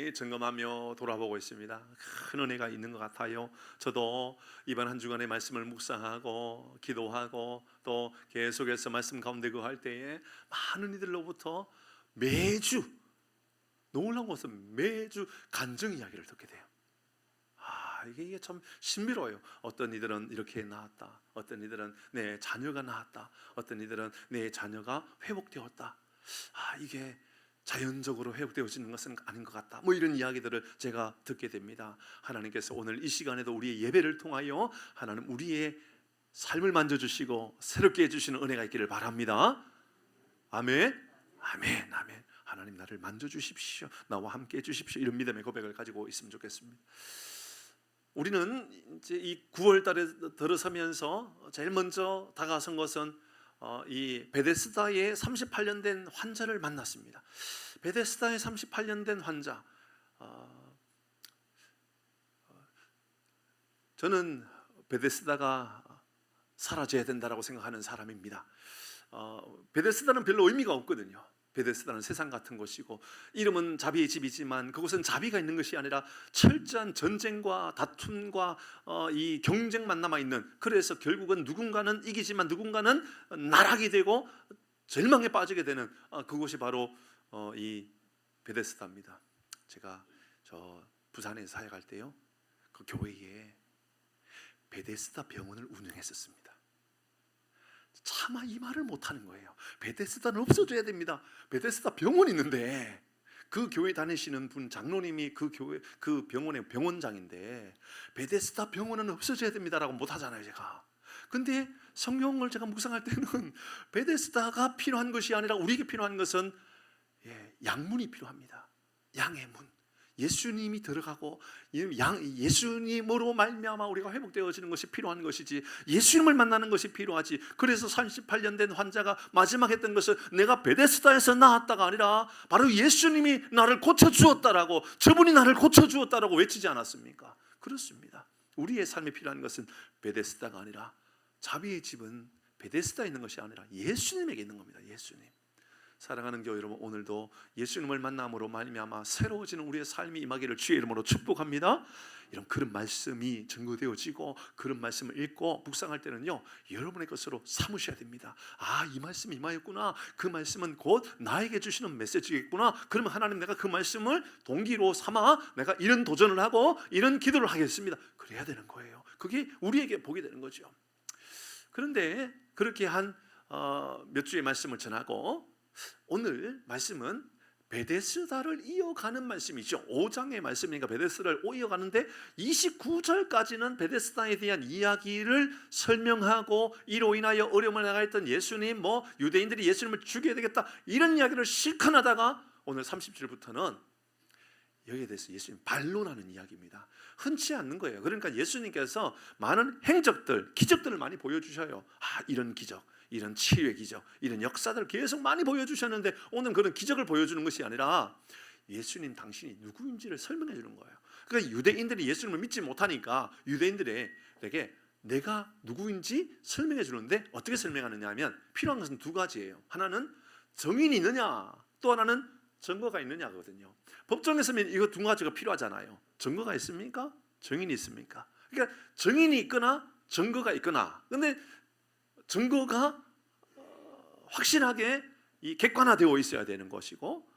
곰곰이 점검하며 돌아보고 있습니다. 큰 은혜가 있는 것 같아요. 저도 이번 한 주간의 말씀을 묵상하고 기도하고 또 계속해서 말씀 가운데 거할 때에 많은 이들로부터 매주, 놀라운 것은 매주 간증 이야기를 듣게 돼요. 이게 참 신비로워요. 어떤 이들은 이렇게 나았다, 어떤 이들은 내 자녀가 나았다, 어떤 이들은 내 자녀가 회복되었다. 이게 자연적으로 회복되어지는 것은 아닌 것 같다. 이런 이야기들을 제가 듣게 됩니다. 하나님께서 오늘 이 시간에도 우리의 예배를 통하여 하나님 우리의 삶을 만져주시고 새롭게 해주시는 은혜가 있기를 바랍니다. 아멘, 아멘, 아멘. 하나님 나를 만져주십시오. 나와 함께 해주십시오. 이런 믿음의 고백을 가지고 있으면 좋겠습니다. 우리는 이제 이 9월 달에 들어서면서 제일 먼저 다가선 것은 이 베데스다의 38년 된 환자를 만났습니다. 베데스다의 38년 된 환자. 저는 베데스다가 사라져야 된다라고 생각하는 사람입니다. 베데스다는 별로 의미가 없거든요. 베데스다는 세상 같은 곳이고 이름은 자비의 집이지만 그곳은 자비가 있는 것이 아니라 철저한 전쟁과 다툼과 이 경쟁만 남아있는, 그래서 결국은 누군가는 이기지만 누군가는 나락이 되고 절망에 빠지게 되는 그곳이 바로 이 베데스다입니다. 제가 저 부산에 사역할 때요, 그 교회에 베데스다 병원을 운영했었습니다. 차마 이 말을 못하는 거예요. 베데스다는 없어져야 됩니다. 베데스다 병원이 있는데, 그 교회 다니시는 분 장로님이 그 교회 그 병원의 병원장인데 베데스다 병원은 없어져야 됩니다라고 못하잖아요 제가. 근데 성경을 제가 묵상할 때는 베데스다가 필요한 것이 아니라 우리에게 필요한 것은 양문이 필요합니다. 양의 문, 예수님이 들어가고 예수님으로 말미암아 우리가 회복되어지는 것이 필요한 것이지, 예수님을 만나는 것이 필요하지. 그래서 38년 된 환자가 마지막 했던 것은 내가 베데스다에서 나았다가 아니라 바로 예수님이 나를 고쳐주었다라고, 저분이 나를 고쳐주었다라고 외치지 않았습니까? 그렇습니다. 우리의 삶에 필요한 것은 베데스다가 아니라, 자비의 집은 베데스다에 있는 것이 아니라 예수님에게 있는 겁니다. 예수님. 사랑하는 교회 여러분, 오늘도 예수님을 만남으로 말미암아 새로워지는 우리의 삶이 임하기를 주의 이름으로 축복합니다. 이런 그런 말씀이 증거되어지고 그런 말씀을 읽고 묵상할 때는요, 여러분의 것으로 삼으셔야 됩니다. 이 말씀이 임하였구나, 그 말씀은 곧 나에게 주시는 메시지겠구나. 그러면 하나님, 내가 그 말씀을 동기로 삼아 내가 이런 도전을 하고 이런 기도를 하겠습니다. 그래야 되는 거예요. 그게 우리에게 복이 되는 거죠. 그런데 그렇게 한 몇 주의 말씀을 전하고, 오늘 말씀은 베데스다를 이어가는 말씀이죠. 5장의 말씀이니까 베데스다를 이어가는데 29절까지는 베데스다에 대한 이야기를 설명하고 이로 인하여 어려움을 당했던 예수님, 유대인들이 예수님을 죽여야 되겠다, 이런 이야기를 실컷 하다가 오늘 30절부터는 여기에 대해서 예수님 반론하는 이야기입니다. 흔치 않는 거예요. 그러니까 예수님께서 많은 행적들, 기적들을 많이 보여주셔요. 이런 기적, 이런 치유의 기적, 이런 역사들을 계속 많이 보여주셨는데 오늘 그런 기적을 보여주는 것이 아니라 예수님 당신이 누구인지를 설명해 주는 거예요. 그러니까 유대인들이 예수님을 믿지 못하니까 유대인들에게 내가 누구인지 설명해 주는데, 어떻게 설명하느냐 하면 필요한 것은 두 가지예요. 하나는 정인이 있느냐, 또 하나는 증거가 있느냐거든요. 법정에서는 이거 두 가지가 필요하잖아요. 증거가 있습니까? 정인이 있습니까? 그러니까 정인이 있거나 증거가 있거나. 근데 증거가 확실하게 객관화되어 있어야 되는 것이고,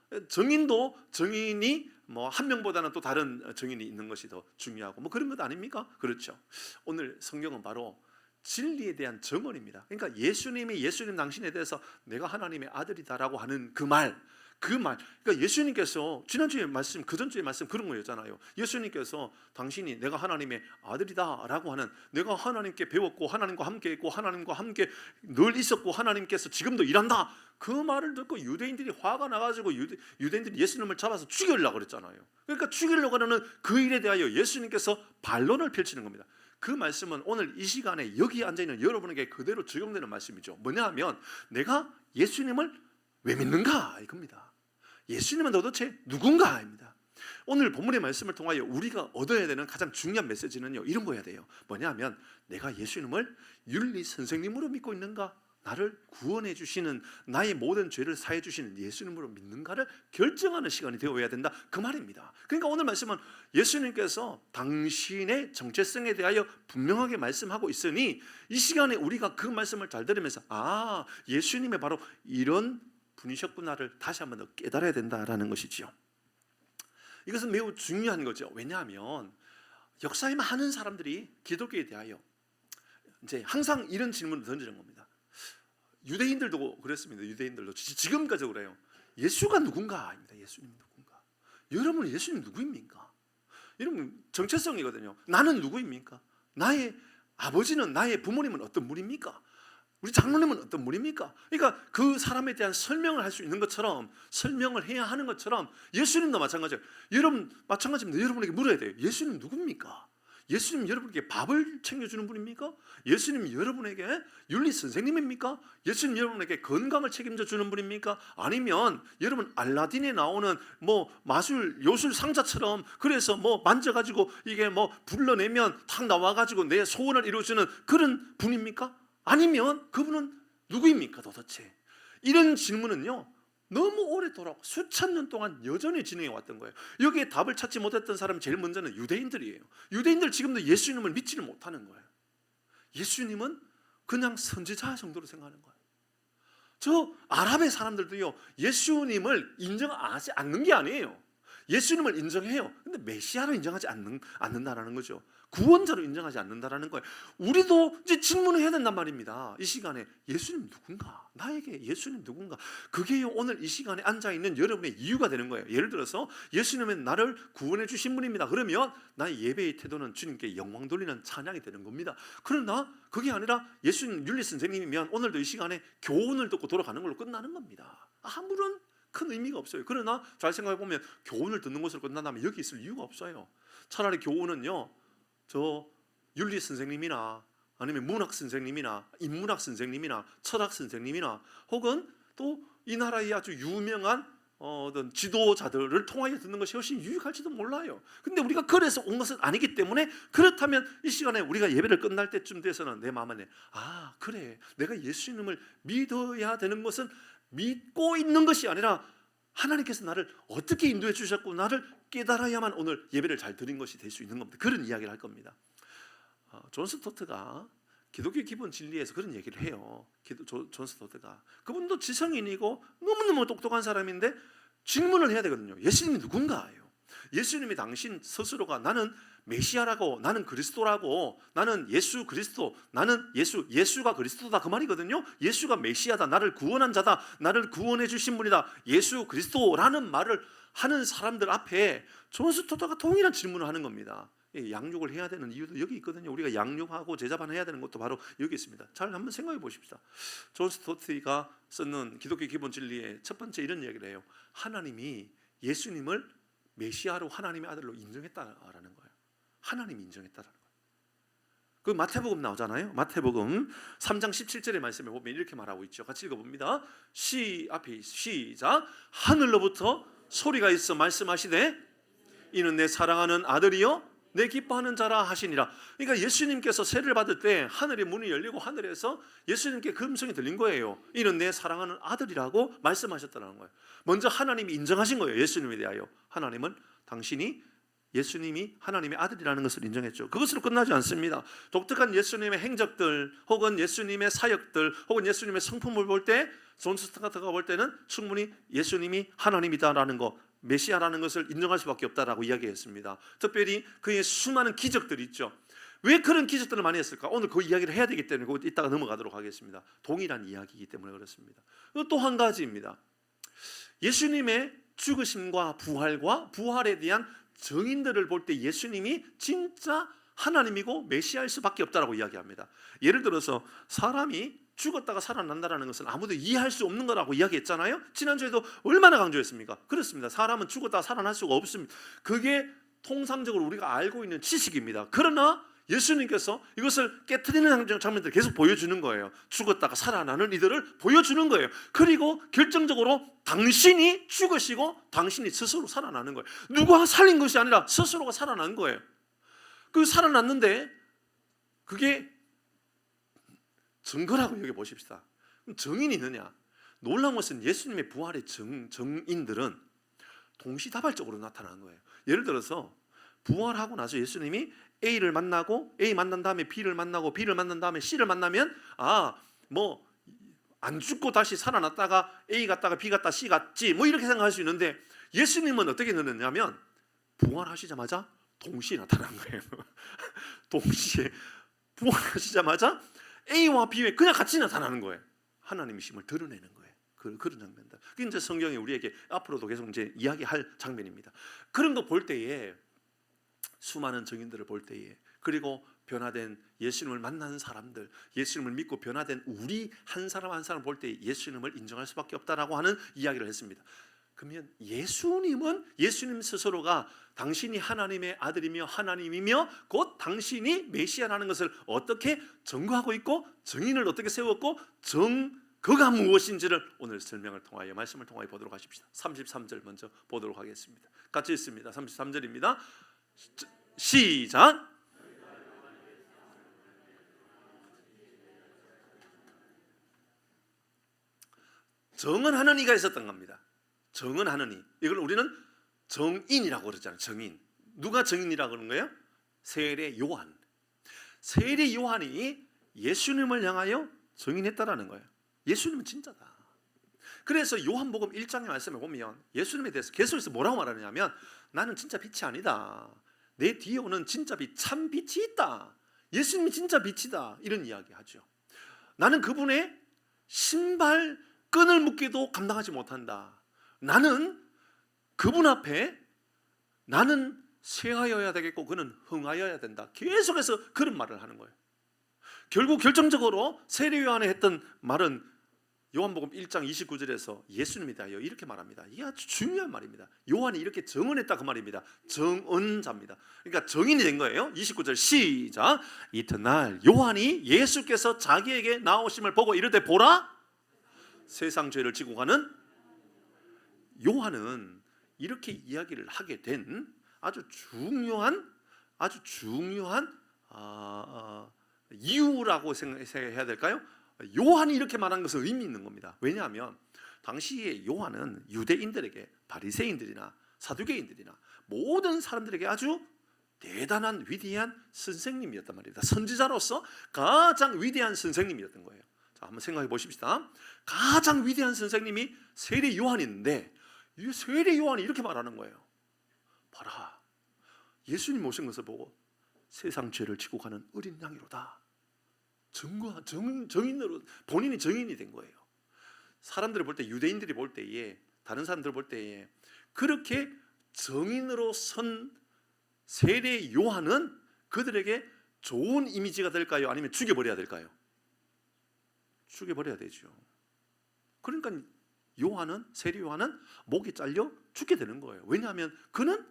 정인이 한 명보다는 또 다른 정인이 있는 것이 더 중요하고 그런 것 아닙니까? 그렇죠. 오늘 성경은 바로 진리에 대한 증언입니다. 그러니까 예수님 당신에 대해서 내가 하나님의 아들이다라고 하는 그 말. 그러니까 예수님께서 지난주에 말씀, 그전주에 말씀 그런 거였잖아요. 예수님께서 당신이 내가 하나님의 아들이다라고 하는, 내가 하나님께 배웠고 하나님과 함께 있고 하나님과 함께 늘 있었고 하나님께서 지금도 일한다, 그 말을 듣고 유대인들이 화가 나가지고 유대인들이 예수님을 잡아서 죽이려고 그랬잖아요. 그러니까 죽이려고 하는 그 일에 대하여 예수님께서 반론을 펼치는 겁니다. 그 말씀은 오늘 이 시간에 여기 앉아있는 여러분에게 그대로 적용되는 말씀이죠. 뭐냐 하면 내가 예수님을 왜 믿는가 이겁니다. 예수님은 도대체 누군가입니다. 오늘 본문의 말씀을 통하여 우리가 얻어야 되는 가장 중요한 메시지는요, 이런 거여야 돼요. 뭐냐 하면 내가 예수님을 윤리 선생님으로 믿고 있는가, 나를 구원해 주시는, 나의 모든 죄를 사해 주시는 예수님으로 믿는가를 결정하는 시간이 되어야 된다, 그 말입니다. 그러니까 오늘 말씀은 예수님께서 당신의 정체성에 대하여 분명하게 말씀하고 있으니 이 시간에 우리가 그 말씀을 잘 들으면서 예수님의 바로 이런 분이셨구나를 다시 한번 더 깨달아야 된다라는 것이지요. 이것은 매우 중요한 거죠. 왜냐하면 역사에 많은 사람들이 기독교에 대하여 이제 항상 이런 질문을 던지는 겁니다. 유대인들도 그랬습니다. 유대인들도 지금까지 그래요. 예수가 누군가입니다. 예수님 누군가? 여러분, 예수님 누구입니까? 여러분, 정체성이거든요. 나는 누구입니까? 나의 아버지는, 나의 부모님은 어떤 분입니까? 우리 장로님은 어떤 분입니까? 그러니까 그 사람에 대한 설명을 할 수 있는 것처럼, 설명을 해야 하는 것처럼 예수님도 마찬가지예요. 여러분 마찬가지입니다. 여러분에게 물어야 돼요. 예수님 누굽니까? 예수님 여러분에게 밥을 챙겨주는 분입니까? 예수님 여러분에게 윤리 선생님입니까? 예수님 여러분에게 건강을 책임져 주는 분입니까? 아니면 여러분 알라딘에 나오는 마술 요술 상자처럼 그래서 만져가지고 이게 불러내면 탁 나와가지고 내 소원을 이루어주는 그런 분입니까? 아니면 그분은 누구입니까 도대체? 이런 질문은요 너무 오래도록 수천 년 동안 여전히 진행해 왔던 거예요. 여기에 답을 찾지 못했던 사람이 제일 먼저는 유대인들이에요. 유대인들 지금도 예수님을 믿지를 못하는 거예요. 예수님은 그냥 선지자 정도로 생각하는 거예요. 저 아랍의 사람들도요 예수님을 인정하지 않는 게 아니에요. 예수님을 인정해요. 근데 메시아로 인정하지 않는다라는 거죠. 구원자로 인정하지 않는다라는 거예요. 우리도 이제 질문을 해야 된단 말입니다. 이 시간에 예수님 누군가? 나에게 예수님 누군가? 그게 오늘 이 시간에 앉아있는 여러분의 이유가 되는 거예요. 예를 들어서 예수님은 나를 구원해 주신 분입니다. 그러면 나의 예배의 태도는 주님께 영광 돌리는 찬양이 되는 겁니다. 그러나 그게 아니라 예수님 윤리 선생님이면 오늘도 이 시간에 교훈을 듣고 돌아가는 걸로 끝나는 겁니다. 아무런 큰 의미가 없어요. 그러나 잘 생각해 보면 교훈을 듣는 것으로 끝난다면 여기 있을 이유가 없어요. 차라리 교훈은요 저 윤리 선생님이나 아니면 문학 선생님이나 인문학 선생님이나 철학 선생님이나 혹은 또 이 나라의 아주 유명한 어떤 지도자들을 통하여 듣는 것이 훨씬 유익할지도 몰라요. 근데 우리가 그래서 온 것은 아니기 때문에, 그렇다면 이 시간에 우리가 예배를 끝날 때쯤 돼서는 내 마음 안에 그래, 내가 예수님을 믿어야 되는 것은 믿고 있는 것이 아니라 하나님께서 나를 어떻게 인도해 주셨고 나를 깨달아야만 오늘 예배를 잘 드린 것이 될 수 있는 겁니다. 그런 이야기를 할 겁니다. 존 스토트가 기독교 기본 진리에서 그런 얘기를 해요. 존 스토트가 그분도 지성인이고 너무너무 똑똑한 사람인데 질문을 해야 되거든요. 예수님이 누군가예요. 예수님이 당신 스스로가 나는 메시아라고, 나는 그리스도라고, 나는 예수 그리스도, 나는 예수가 그리스도다 그 말이거든요. 예수가 메시아다, 나를 구원한 자다, 나를 구원해 주신 분이다, 예수 그리스도라는 말을 하는 사람들 앞에 존 스토트가 동일한 질문을 하는 겁니다. 양육을 해야 되는 이유도 여기 있거든요. 우리가 양육하고 제자반해야 되는 것도 바로 여기 있습니다. 잘 한번 생각해 보십시다. 존 스토트가 쓰는 기독교 기본 진리의 첫 번째 이런 얘기를 해요. 하나님이 예수님을 메시아로 하나님의 아들로 인정했다라는 거예요. 하나님이 인정했다라는 거예요. 그 마태복음 나오잖아요. 마태복음 3장 17절의 말씀에 보면 이렇게 말하고 있죠. 같이 읽어봅니다. 시작. 하늘로부터 소리가 있어 말씀하시되 이는 내 사랑하는 아들이요 내 기뻐하는 자라 하시니라. 그러니까 예수님께서 세례를 받을 때 하늘의 문이 열리고 하늘에서 예수님께 그 음성이 들린 거예요. 이는 내 사랑하는 아들이라고 말씀하셨다는 거예요. 먼저 하나님이 인정하신 거예요. 예수님에 대하여 하나님은 예수님이 하나님의 아들이라는 것을 인정했죠. 그것으로 끝나지 않습니다. 독특한 예수님의 행적들 혹은 예수님의 사역들 혹은 예수님의 성품을 볼 때 존 스토트가 볼 때는 충분히 예수님이 하나님이다라는 거, 메시아라는 것을 인정할 수밖에 없다라고 이야기했습니다. 특별히 그의 수많은 기적들이 있죠. 왜 그런 기적들을 많이 했을까? 오늘 그 이야기를 해야 되기 때문에 그거 이따가 넘어가도록 하겠습니다. 동일한 이야기이기 때문에 그렇습니다. 또 한 가지입니다. 예수님의 죽으심과 부활에 대한 증인들을 볼 때 예수님이 진짜 하나님이고 메시아일 수밖에 없다라고 이야기합니다. 예를 들어서 사람이 죽었다가 살아난다는 것은 아무도 이해할 수 없는 거라고 이야기했잖아요. 지난주에도 얼마나 강조했습니까? 그렇습니다. 사람은 죽었다가 살아날 수가 없습니다. 그게 통상적으로 우리가 알고 있는 지식입니다. 그러나 예수님께서 이것을 깨트리는 장면들을 계속 보여주는 거예요. 죽었다가 살아나는 이들을 보여주는 거예요. 그리고 결정적으로 당신이 죽으시고 당신이 스스로 살아나는 거예요. 누가 살린 것이 아니라 스스로가 살아난 거예요. 그 살아났는데 그게 증거라고 여기 보십시다. 정인이 있느냐? 놀라운 것은 예수님의 부활의 정인들은 동시다발적으로 나타나는 거예요. 예를 들어서 부활하고 나서 예수님이 A를 만나고 A 만난 다음에 B를 만나고 B를 만난 다음에 C를 만나면 안 죽고 다시 살아났다가 A 갔다가 B 갔다 C 갔지 뭐 이렇게 생각할 수 있는데 예수님은 어떻게 느느냐면 부활하시자마자 동시에 나타난 거예요. 동시에 부활하시자마자 A와 B에 그냥 같이 나타나는 거예요. 하나님의 힘을 드러내는 거예요. 그런 장면들. 그게 이제 성경이 우리에게 앞으로도 계속 이제 이야기할 장면입니다. 그런 거 볼 때에 수많은 증인들을 볼 때에 그리고 변화된 예수님을 만난 사람들, 예수님을 믿고 변화된 우리 한 사람 한 사람 볼 때 예수님을 인정할 수밖에 없다라고 하는 이야기를 했습니다. 그러면 예수님 스스로가 당신이 하나님의 아들이며 하나님이며 곧 당신이 메시아라는 것을 어떻게 증거하고 있고 증인을 어떻게 세웠고 그가 무엇인지를 오늘 설명을 통하여 말씀을 통하여 보도록 하십시다. 33절 먼저 보도록 하겠습니다. 같이 읽습니다. 33절입니다. 시작. 정언하는 이가 있었던 겁니다. 정언하는 이. 이걸 우리는 정인이라고 그러잖아요. 정인. 누가 정인이라고 그러는 거예요? 세례 요한. 세례 요한이 예수님을 향하여 정인했다라는 거예요. 예수님은 진짜다. 그래서 요한복음 1장의 말씀에 보면 예수님에 대해서 계속해서 뭐라고 말하느냐면 나는 진짜 빛이 아니다. 내 뒤에 오는 진짜 빛, 참 빛이 있다. 예수님이 진짜 빛이다. 이런 이야기하죠. 나는 그분의 신발 끈을 묶기도 감당하지 못한다. 나는 그분 앞에 나는 쇠하여야 되겠고 그는 흥하여야 된다. 계속해서 그런 말을 하는 거예요. 결국 결정적으로 세례 요한이 했던 말은 요한복음 1장 29절에서 예수님에 대하여 이렇게 말합니다. 이게 아주 중요한 말입니다. 요한이 이렇게 정언했다 그 말입니다. 정언자입니다. 그러니까 정인이 된 거예요. 29절 시작. 이튿날 요한이 예수께서 자기에게 나오심을 보고 이르되 보라 세상 죄를 지고 가는 요한은 이렇게 이야기를 하게 된 아주 중요한 이유라고 생각해야 될까요? 요한이 이렇게 말한 것은 의미 있는 겁니다. 왜냐하면 당시에 요한은 유대인들에게 바리새인들이나 사두개인들이나 모든 사람들에게 아주 대단한 위대한 선생님이었단 말입니다. 선지자로서 가장 위대한 선생님이었던 거예요. 자, 한번 생각해 보십시다. 가장 위대한 선생님이 세례 요한인데 이 세례 요한이 이렇게 말하는 거예요. 봐라, 예수님 오신 것을 보고 세상 죄를 지고 가는 어린 양이로다. 정인으로 본인이 정인이 된 거예요. 사람들을 볼 때, 유대인들이 볼 때에, 다른 사람들 볼 때에 그렇게 정인으로 선 세례 요한은 그들에게 좋은 이미지가 될까요? 아니면 죽여버려야 될까요? 죽여버려야 되죠. 그러니까 세례 요한은 목이 잘려 죽게 되는 거예요. 왜냐하면 그는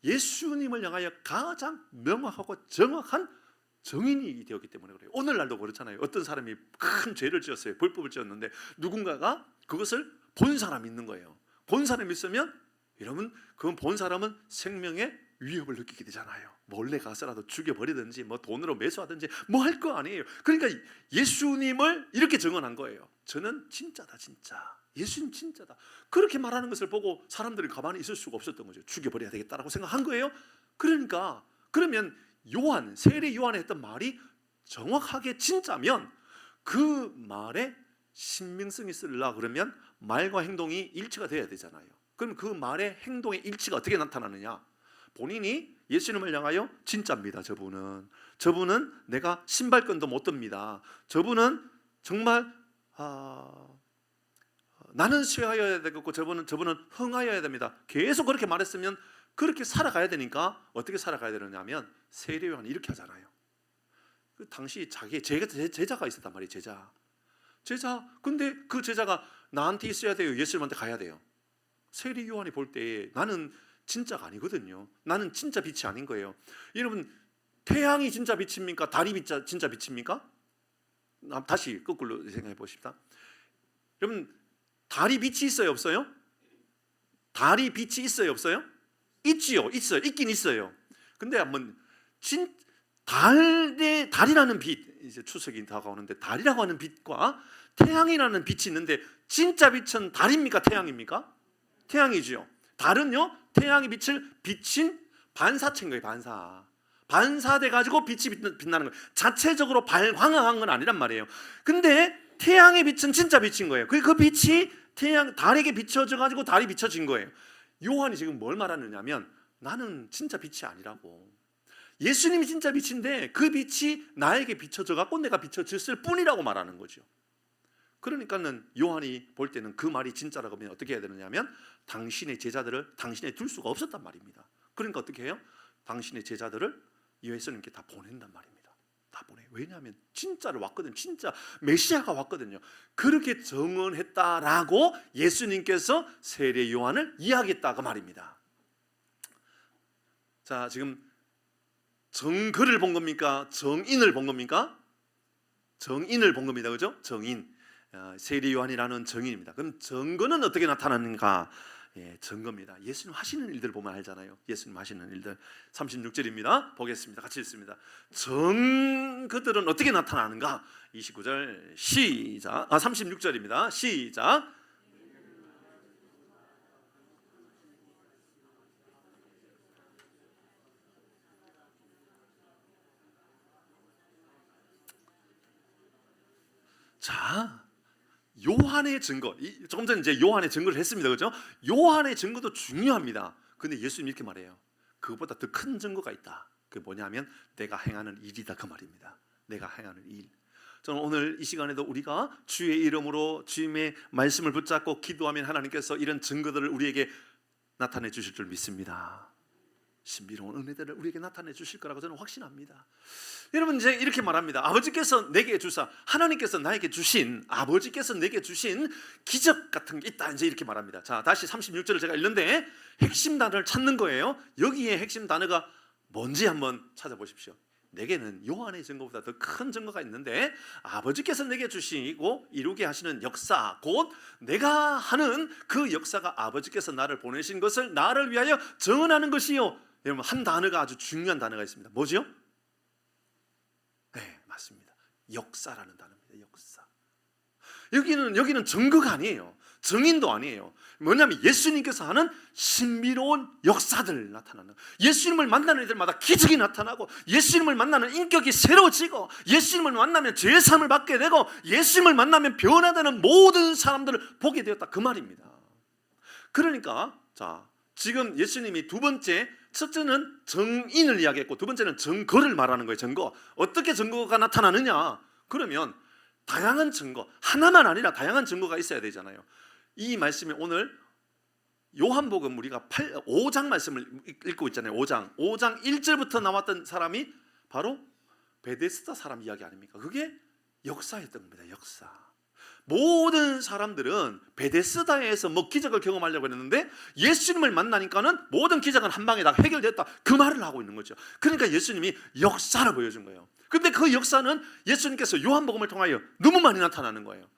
예수님을 향하여 가장 명확하고 정확한 정인이 되었기 때문에 그래요. 오늘날도 그렇잖아요. 어떤 사람이 큰 죄를 지었어요. 불법을 지었는데 누군가가 그것을 본 사람이 있는 거예요. 본 사람이 있으면 여러분 그 본 사람은 생명의 위협을 느끼게 되잖아요. 몰래 가서라도 죽여버리든지 뭐 돈으로 매수하든지 뭐 할 거 아니에요. 그러니까 예수님을 이렇게 증언한 거예요. 저는 진짜다 진짜. 예수님 진짜다. 그렇게 말하는 것을 보고 사람들이 가만히 있을 수가 없었던 거죠. 죽여버려야 되겠다라고 생각한 거예요. 그러면 세례 요한이 했던 말이 정확하게 진짜면 그 말에 신빙성이 있으려 그러면 말과 행동이 일치가 돼야 되잖아요. 그럼 그 말의 행동의 일치가 어떻게 나타나느냐? 본인이 예수님을 향하여 진짜입니다. 저분은 내가 신발끈도 못 듭니다. 저분은 정말 나는 쇠하여야 되겠고 저분은 흥하여야 됩니다. 계속 그렇게 말했으면 그렇게 살아가야 되니까 어떻게 살아가야 되느냐면 세례 요한이 이렇게 하잖아요. 그 당시 자기의 제자가 있었단 말이에요. 제자. 근데 그 제자가 나한테 있어야 돼요? 예수님한테 가야 돼요? 세례 요한이 볼 때 나는 진짜가 아니거든요. 나는 진짜 빛이 아닌 거예요. 여러분 태양이 진짜 빛입니까? 달이 진짜 빛입니까? 다시 거꾸로 생각해 보십시다. 여러분 달이 빛이 있어요? 없어요? 달이 빛이 있어요? 없어요? 있지요. 있어요. 있긴 있어요. 근데 한번 달이라는 빛, 이제 추석이 다가오는데 달이라고 하는 빛과 태양이라는 빛이 있는데 진짜 빛은 달입니까? 태양입니까? 태양이지요. 달은요, 태양이 빛을 비친 반사체인 거예요. 반사돼 가지고 빛이 빛나는 거예요. 자체적으로 발광한 건 아니란 말이에요. 근데 태양의 빛은 진짜 빛인 거예요. 그 빛이 달에게 비춰져 가지고 달이 비춰진 거예요. 요한이 지금 뭘 말하느냐면, 나는 진짜 빛이 아니라고. 예수님이 진짜 빛인데 그 빛이 나에게 비춰져 갖고 내가 비춰졌을 뿐이라고 말하는 거죠. 그러니까는 요한이 볼 때는 그 말이 진짜라고 하면 어떻게 해야 되느냐면, 당신의 제자들을 당신에 둘 수가 없었단 말입니다. 그러니까 어떻게 해요? 당신의 제자들을 예수님께 다 보낸단 말입니다. 다 보내. 왜냐하면 진짜로 왔거든. 진짜 메시아가 왔거든요. 그렇게 증언했다라고 예수님께서 세례 요한을 이야기했다 그 말입니다. 자, 지금 정글을 본 겁니까? 정인을 본 겁니까? 정인을 본 겁니다. 그죠? 정인. 세례 요한이라는 정인입니다. 그럼 증거는 어떻게 나타나는가? 증거입니다. 예수님 하시는 일들 보면 알잖아요. 예수님 하시는 일들. 36절입니다. 보겠습니다. 같이 읽습니다. 증거들은 어떻게 나타나는가? 29절 시작. 36절입니다. 시작. 자, 요한의 증거, 조금 전에 이제 요한의 증거를 했습니다. 그렇죠? 요한의 증거도 중요합니다. 근데 예수님 이렇게 말해요. 그것보다 더 큰 증거가 있다. 그게 뭐냐면 내가 행하는 일이다 그 말입니다. 내가 행하는 일. 저는 오늘 이 시간에도 우리가 주의 이름으로 주님의 말씀을 붙잡고 기도하면 하나님께서 이런 증거들을 우리에게 나타내 주실 줄 믿습니다. 신비로운 은혜들을 우리에게 나타내 주실 거라고 저는 확신합니다. 여러분, 이제 이렇게 말합니다. 아버지께서 내게 주사, 하나님께서 나에게 주신, 아버지께서 내게 주신 기적 같은 게 있다, 이제 이렇게 말합니다. 자, 다시 36절을 제가 읽는데 핵심 단어를 찾는 거예요. 여기에 핵심 단어가 뭔지 한번 찾아보십시오. 내게는 요한의 증거보다 더 큰 증거가 있는데, 아버지께서 내게 주시고 이루게 하시는 역사, 곧 내가 하는 그 역사가 아버지께서 나를 보내신 것을 나를 위하여 증언하는 것이요. 여러분, 한 단어가 아주 중요한 단어가 있습니다. 뭐죠? 네, 맞습니다. 역사라는 단어입니다. 역사. 여기는 증거가 아니에요. 증인도 아니에요. 뭐냐면 예수님께서 하는 신비로운 역사들 나타나는, 예수님을 만나는 이들마다 기적이 나타나고, 예수님을 만나는 인격이 새로워지고, 예수님을 만나면 죄사함을 받게 되고, 예수님을 만나면 변화되는 모든 사람들을 보게 되었다 그 말입니다. 그러니까 자, 지금 예수님이 두 번째, 첫째는 정인을 이야기했고 두 번째는 증거를 말하는 거예요. 증거. 어떻게 증거가 나타나느냐? 그러면 다양한 증거, 하나만 아니라 다양한 증거가 있어야 되잖아요. 이 말씀이 오늘 요한복음 우리가 5장 말씀을 읽고 있잖아요. 5장 1절부터 나왔던 사람이 바로 베데스다 사람 이야기 아닙니까? 그게 역사였던 겁니다. 역사. 모든 사람들은 베데스다에서 뭐 기적을 경험하려고 했는데 예수님을 만나니까는 모든 기적은 한 방에 다 해결됐다 그 말을 하고 있는 거죠. 그러니까 예수님이 역사를 보여준 거예요. 근데 그 역사는 예수님께서 요한복음을 통하여 너무 많이 나타나는 거예요.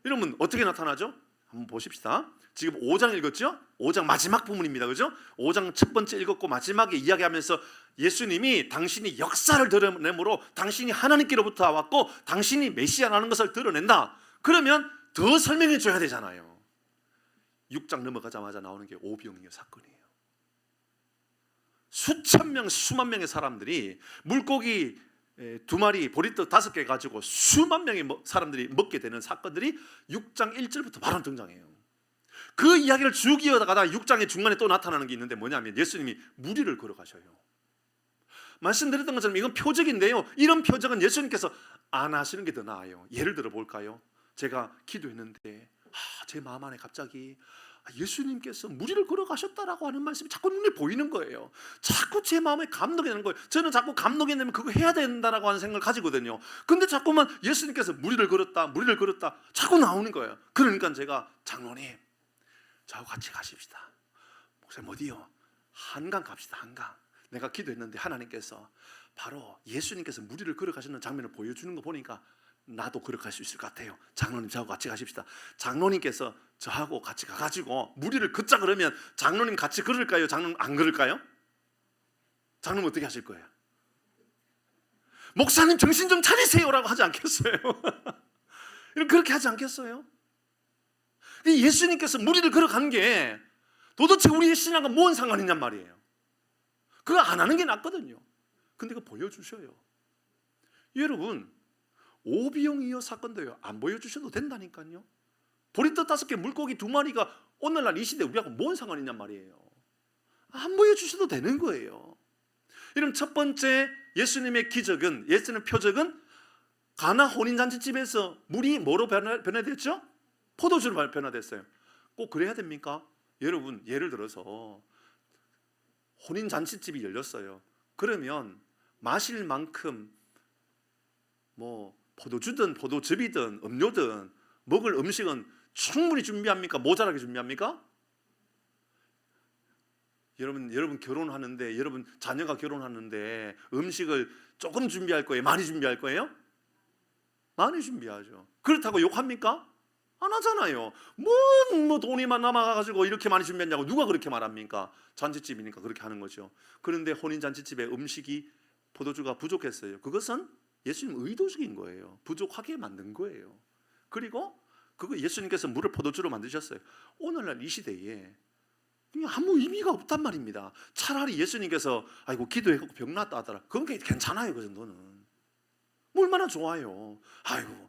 여러분, 어떻게 나타나죠? 한번 보십시다. 지금 5장 읽었죠? 5장 마지막 부분입니다. 그죠? 5장 첫 번째 읽었고 마지막에 이야기하면서 예수님이 당신이 역사를 드러내므로 당신이 하나님께로부터 왔고 당신이 메시아라는 것을 드러낸다. 그러면 더 설명해 줘야 되잖아요. 6장 넘어가자마자 나오는 게 오병이어 사건이에요. 수천 명, 수만 명의 사람들이 물고기 2마리, 보리떡 5개 가지고 수만 명의 사람들이 먹게 되는 사건들이 6장 1절부터 바로 등장해요. 그 이야기를 쭉 이어가다가 6장의 중간에 또 나타나는 게 있는데 뭐냐면 예수님이 무리를 걸어가셔요. 말씀드렸던 것처럼 이건 표적인데요, 이런 표적은 예수님께서 안 하시는 게 더 나아요. 예를 들어 볼까요? 제가 기도했는데 제 마음 안에 갑자기 예수님께서 무리를 걸어가셨다라고 하는 말씀이 자꾸 눈에 보이는 거예요. 자꾸 제 마음에 감동이 되는 거예요. 저는 자꾸 감동이 되면 그거 해야 된다라고 하는 생각을 가지거든요. 근데 자꾸만 예수님께서 무리를 걸었다 자꾸 나오는 거예요. 그러니까 제가 장로님, 저하고 같이 가십시다. 목사님 어디요? 한강 갑시다. 한강. 내가 기도했는데 하나님께서 바로 예수님께서 무리를 걸어가시는 장면을 보여주는 거 보니까 나도 걸어갈 수 있을 것 같아요. 장로님 저하고 같이 가십시다. 장로님께서 저하고 같이 가가지고 무리를 걷자 그러면 장로님 같이 걸을까요? 장로님 안 걸을까요? 장로님 어떻게 하실 거예요? 목사님 정신 좀 차리세요라고 하지 않겠어요? 그렇게 하지 않겠어요? 예수님께서 무리를 걸어간 게 도대체 우리의 신앙과 뭔 상관이냔 말이에요. 그거 안 하는 게 낫거든요. 근데 그거 보여주셔요. 여러분, 오비용이어 사건도요, 안 보여주셔도 된다니까요. 보리떡 5개, 물고기 2마리가 오늘날 이 시대 우리하고 뭔 상관이냔 말이에요. 안 보여주셔도 되는 거예요. 이런 첫 번째 예수님의 기적은, 예수님의 표적은 가나 혼인잔치집에서 물이 뭐로 변화됐죠? 포도주로 변화됐어요. 꼭 그래야 됩니까? 여러분, 예를 들어서 혼인잔치집이 열렸어요. 그러면 마실 만큼 뭐 포도주든 포도즙이든 음료든 먹을 음식은 충분히 준비합니까? 모자라게 준비합니까? 여러분 결혼하는데, 여러분 자녀가 결혼하는데 음식을 조금 준비할 거예요? 많이 준비할 거예요? 많이 준비하죠. 그렇다고 욕합니까? 안 하잖아요. 뭐 돈이만 남아가지고 이렇게 많이 준비했냐고 누가 그렇게 말합니까? 잔치집이니까 그렇게 하는 거죠. 그런데 혼인잔치집에 음식이 포도주가 부족했어요. 그것은 예수님 의도적인 거예요. 부족하게 만든 거예요. 그리고 그거 예수님께서 물을 포도주로 만드셨어요. 오늘날 이 시대에 아무 의미가 없단 말입니다. 차라리 예수님께서 아이고 기도했고 병 났다 하더라. 그건 괜찮아요. 그 정도는 얼마나 좋아요. 아이고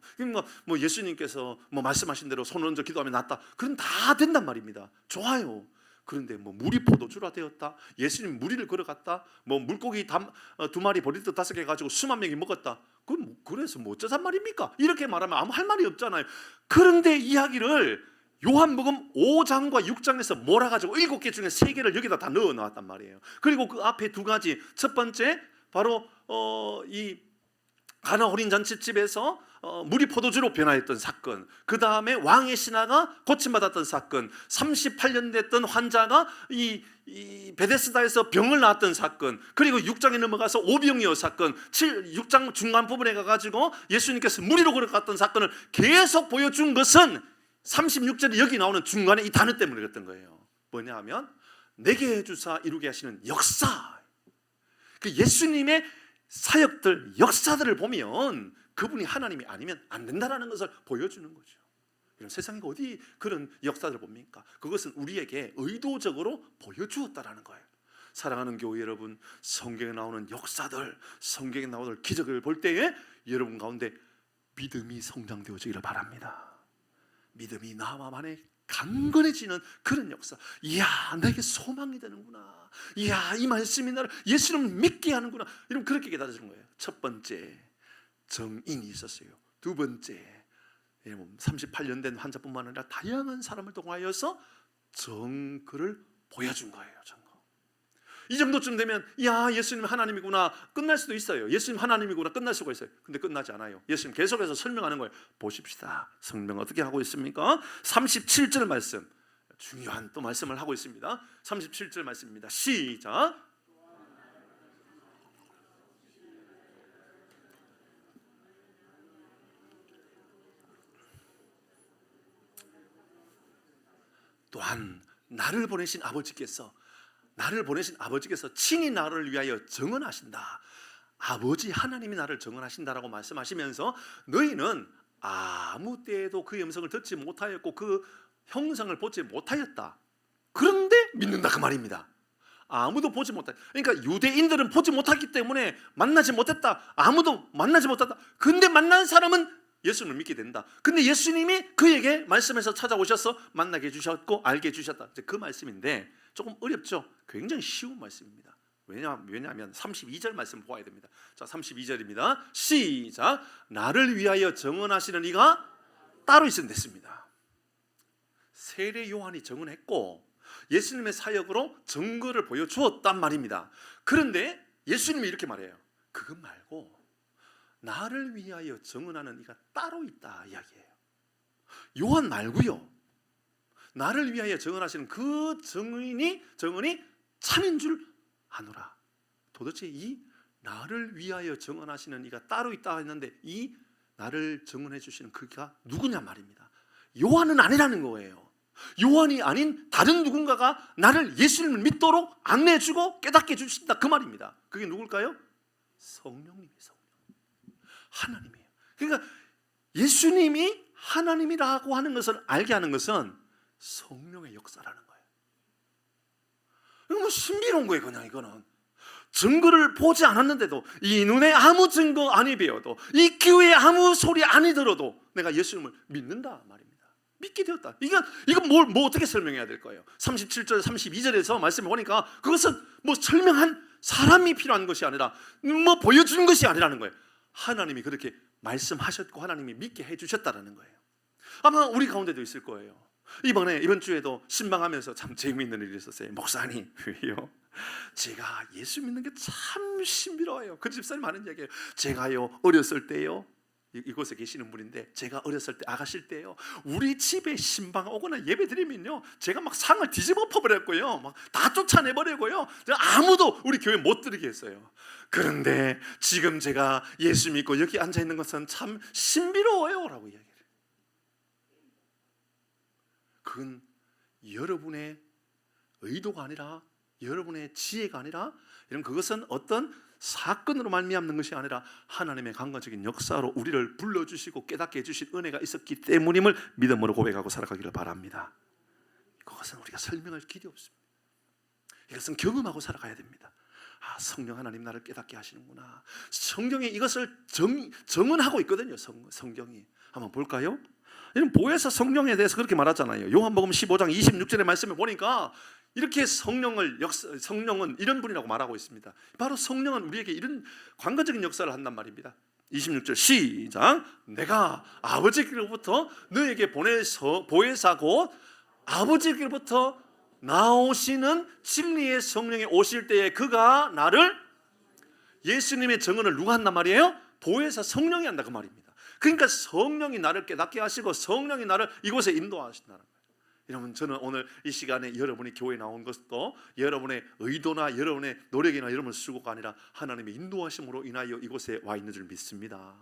뭐 예수님께서 뭐 말씀하신 대로 손을 얹어 기도하면 낫다. 그건 다 된단 말입니다. 좋아요. 그런데 뭐 물이 포도주라 되었다. 예수님 무리를 걸어갔다. 뭐 물고기 2마리 보리떡 5개 가지고 수만 명이 먹었다. 그럼 그래서 뭐 어쩌잔 말입니까? 이렇게 말하면 아무 할 말이 없잖아요. 그런데 이야기를 요한복음 5장과 6장에서 몰아가지고 7개 중에 3개를 여기다 다 넣어 놨단 말이에요. 그리고 그 앞에 2가지, 첫 번째 바로 이 가나 혼인잔치집에서 물이 포도주로 변화했던 사건, 그 다음에 왕의 신하가 고침받았던 사건, 38년 됐던 환자가 이 베데스다에서 병을 낳았던 사건, 그리고 6장에 넘어가서 오병이어 사건, 6장 중간 부분에 가가지고 예수님께서 무리로 걸어갔던 사건을 계속 보여준 것은 36절에 여기 나오는 중간에 이 단어 때문에 그랬던 거예요. 뭐냐 하면 내게 해주사 이루게 하시는 역사. 그 예수님의 사역들, 역사들을 보면 그분이 하나님이 아니면 안 된다는 것을 보여주는 거죠. 이런 세상에 어디 그런 역사들을 봅니까? 그것은 우리에게 의도적으로 보여주었다라는 거예요. 사랑하는 교회 여러분, 성경에 나오는 역사들, 성경에 나오는 기적을 볼 때에 여러분 가운데 믿음이 성장되어지기를 바랍니다. 믿음이 나와 만에 강건해지는 그런 역사. 이야, 내게 소망이 되는구나. 이야, 이 말씀이 나를 예수를 믿게 하는구나. 이러면 그렇게 깨달아지는 거예요. 첫 번째, 정인이 있었어요. 두 번째, 38년 된 환자뿐만 아니라 다양한 사람을 통하여서 증거를 보여준 거예요. 증거. 이 정도쯤 되면 야, 예수님 하나님이구나 끝날 수도 있어요. 예수님 하나님이구나 끝날 수가 있어요. 근데 끝나지 않아요. 예수님 계속해서 설명하는 거예요. 보십시다. 설명 어떻게 하고 있습니까? 37절 말씀, 중요한 또 말씀을 하고 있습니다. 37절 말씀입니다. 시작. 또한 나를 보내신 아버지께서 친히 나를 위하여 증언하신다. 아버지 하나님이 나를 증언하신다라고 말씀하시면서 너희는 아무 때에도 그 음성을 듣지 못하였고 그 형상을 보지 못하였다. 그런데 믿는다 그 말입니다. 아무도 보지 못했다. 그러니까 유대인들은 보지 못했기 때문에 만나지 못했다. 아무도 만나지 못했다. 근데 만난 사람은 예수님을 믿게 된다. 근데 예수님이 그에게 말씀에서 찾아오셔서 만나게 해주셨고 알게 해주셨다. 이제 그 말씀인데 조금 어렵죠? 굉장히 쉬운 말씀입니다. 왜냐하면 32절 말씀 보아야 됩니다. 자, 32절입니다. 시작. 나를 위하여 증언하시는 이가 따로 있으면 됐습니다. 세례 요한이 증언했고 예수님의 사역으로 증거를 보여주었단 말입니다. 그런데 예수님이 이렇게 말해요. 그것 말고 나를 위하여 증언하는 이가 따로 있다 이야기예요. 요한 말고요. 나를 위하여 증언하시는 그 증언이 참인 줄 아노라. 도대체 이 나를 위하여 증언하시는 이가 따로 있다 했는데 이 나를 증언해 주시는 그가 누구냐 말입니다. 요한은 아니라는 거예요. 요한이 아닌 다른 누군가가 나를 예수님을 믿도록 안내해주고 깨닫게 해주신다 그 말입니다. 그게 누굴까요? 성령님이 성령. 하나님이에요. 그러니까 예수님이 하나님이라고 하는 것을 알게 하는 것은 성령의 역사라는 거예요. 이거 뭐 신비로운 거예요. 그냥 이거는 증거를 보지 않았는데도, 이 눈에 아무 증거 아니 배워도, 이 귀에 아무 소리 아니 들어도 내가 예수님을 믿는다 말입니다. 믿게 되었다. 이건 뭐 어떻게 설명해야 될 거예요? 37절 32절에서 말씀을 보니까 그것은 뭐 설명한 사람이 필요한 것이 아니라 뭐 보여주는 것이 아니라는 거예요. 하나님이 그렇게 말씀하셨고 하나님이 믿게 해주셨다는 거예요. 아마 우리 가운데도 있을 거예요. 이번 주에도 신방하면서 참 재미있는 일이 있었어요. 목사님, 왜요? 제가 예수 믿는 게 참 신비로워요. 그 집사님 하는 얘기예요. 제가요 어렸을 때요, 이곳에 계시는 분인데, 제가 어렸을 때 아가실 때요, 우리 집에 신방 오거나 예배 드리면요, 제가 막 상을 뒤집어 퍼버렸고요, 막 다 쫓아내버리고요, 아무도 우리 교회 못 들게 했어요. 그런데 지금 제가 예수 믿고 여기 앉아 있는 것은 참 신비로워요 라고 이야기해요. 그건 여러분의 의도가 아니라, 여러분의 지혜가 아니라, 그것은 어떤 사건으로 말미암는 것이 아니라 하나님의 강건적인 역사로 우리를 불러주시고 깨닫게 해주신 은혜가 있었기 때문임을 믿음으로 고백하고 살아가기를 바랍니다. 그것은 우리가 설명할 길이 없습니다. 이것은 경험하고 살아가야 됩니다. 아, 성령 하나님 나를 깨닫게 하시는구나. 성경이 이것을 정언하고 있거든요. 성경이 한번 볼까요? 보혜사 성령에 대해서 그렇게 말하잖아요. 요한복음 15장 26절의 말씀을 보니까 이렇게 성령은 이런 분이라고 말하고 있습니다. 바로 성령은 우리에게 이런 관건적인 역사를 한단 말입니다. 26절 시작. 내가 아버지께로부터 너에게 보내서 보혜사 곧 아버지께로부터 나오시는 진리의 성령이 오실 때에 그가 나를, 예수님의 증언을 누가 한단 말이에요? 보혜사 성령이 한다 그 말입니다. 그러니까 성령이 나를 깨닫게 하시고 성령이 나를 이곳에 인도하신다는 거예요. 여러분, 저는 오늘 이 시간에 여러분이 교회에 나온 것도 여러분의 의도나 여러분의 노력이나 여러분의 수고가 아니라 하나님의 인도하심으로 인하여 이곳에 와 있는 줄 믿습니다.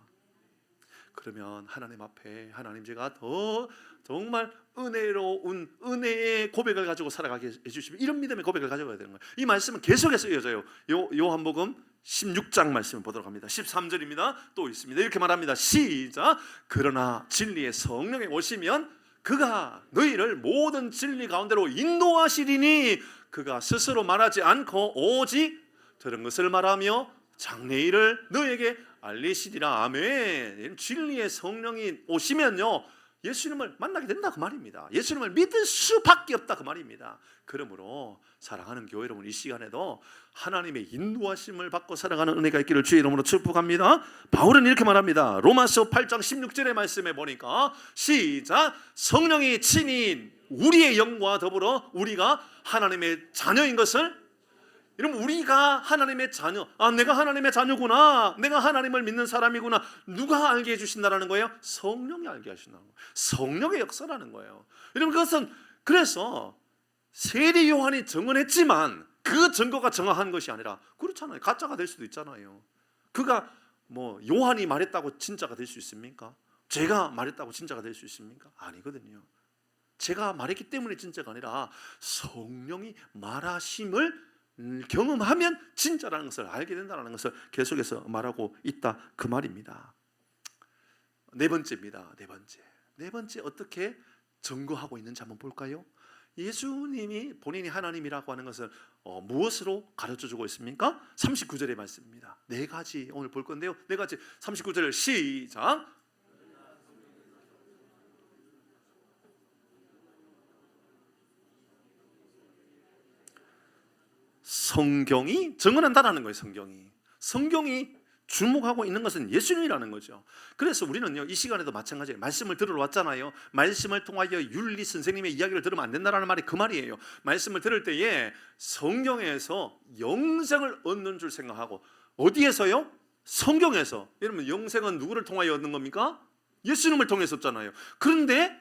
그러면 하나님 앞에, 하나님 제가 더 정말 은혜로운 은혜의 고백을 가지고 살아가게 해주시면, 이런 믿음의 고백을 가져가야 되는 거예요. 이 말씀은 계속해서 이어져요. 요한복음 16장 말씀을 보도록 합니다. 13절입니다. 또 있습니다. 이렇게 말합니다. 시작. 그러나 진리의 성령이 오시면 그가 너희를 모든 진리 가운데로 인도하시리니 그가 스스로 말하지 않고 오직 들은 것을 말하며 장래일을 너에게 알리시리라. 아멘. 진리의 성령이 오시면요, 예수님을 만나게 된다 그 말입니다. 예수님을 믿을 수밖에 없다 그 말입니다. 그러므로 사랑하는 교회 여러분, 이 시간에도 하나님의 인도하심을 받고 살아가는 은혜가 있기를 주의 이름으로 축복합니다. 바울은 이렇게 말합니다. 로마서 8장 16절의 말씀에 보니까 시작. 성령이 친히 우리의 영과 더불어 우리가 하나님의 자녀인 것을, 여러분, 우리가 하나님의 자녀, 내가 하나님의 자녀구나, 내가 하나님을 믿는 사람이구나, 누가 알게 해주신다는 거예요? 성령이 알게 하신다는 거예요. 성령의 역사라는 거예요. 여러분, 그것은 그래서 세례 요한이 증언했지만 그 증거가 정확한 것이 아니라, 그렇잖아요, 가짜가 될 수도 있잖아요. 그가 뭐 요한이 말했다고 진짜가 될 수 있습니까? 제가 말했다고 진짜가 될 수 있습니까? 아니거든요. 제가 말했기 때문에 진짜가 아니라 성령이 말하심을 경험하면 진짜라는 것을 알게 된다는 것을 계속해서 말하고 있다 그 말입니다. 네 번째입니다. 네 번째 어떻게 증거하고 있는지 한번 볼까요? 예수님이 본인이 하나님이라고 하는 것을 무엇으로 가르쳐주고 있습니까? 39절의 말씀입니다. 네 가지 오늘 볼 건데요, 네 가지. 39절 시작. 성경이 증언한다라는 거예요. 성경이 주목하고 있는 것은 예수님이라는 거죠. 그래서 우리는요, 이 시간에도 마찬가지예요. 말씀을 들으러 왔잖아요. 말씀을 통하여 윤리 선생님의 이야기를 들으면 안 된다라는 말이 그 말이에요. 말씀을 들을 때에 성경에서 영생을 얻는 줄 생각하고, 어디에서요? 성경에서. 여러분, 영생은 누구를 통하여 얻는 겁니까? 예수님을 통해서 얻잖아요. 그런데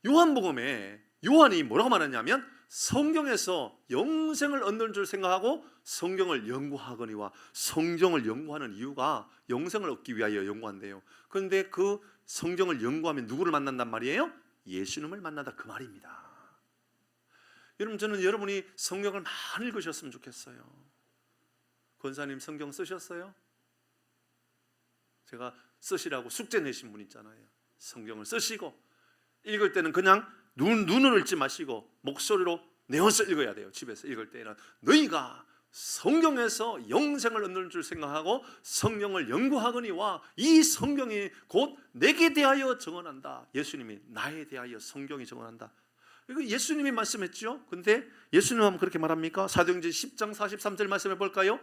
요한복음에 요한이 뭐라고 말하냐면, 성경에서 영생을 얻는 줄 생각하고 성경을 연구하거니와, 성경을 연구하는 이유가 영생을 얻기 위하여 연구한대요. 그런데 그 성경을 연구하면 누구를 만난단 말이에요? 예수님을 만나다 그 말입니다. 여러분, 저는 여러분이 성경을 많이 읽으셨으면 좋겠어요. 권사님 성경 쓰셨어요? 제가 쓰시라고 숙제 내신 분 있잖아요. 성경을 쓰시고 읽을 때는 그냥 눈으로 읽지 마시고 목소리로 내어서 읽어야 돼요. 집에서 읽을 때는 너희가 성경에서 영생을 얻는 줄 생각하고 성경을 연구하거니와 이 성경이 곧 내게 대하여 정언한다. 예수님이 나에 대하여 성경이 정언한다. 이거 예수님이 말씀했죠. 근데 예수님은 그렇게 말합니까? 사도행전 10장 43절 말씀해 볼까요?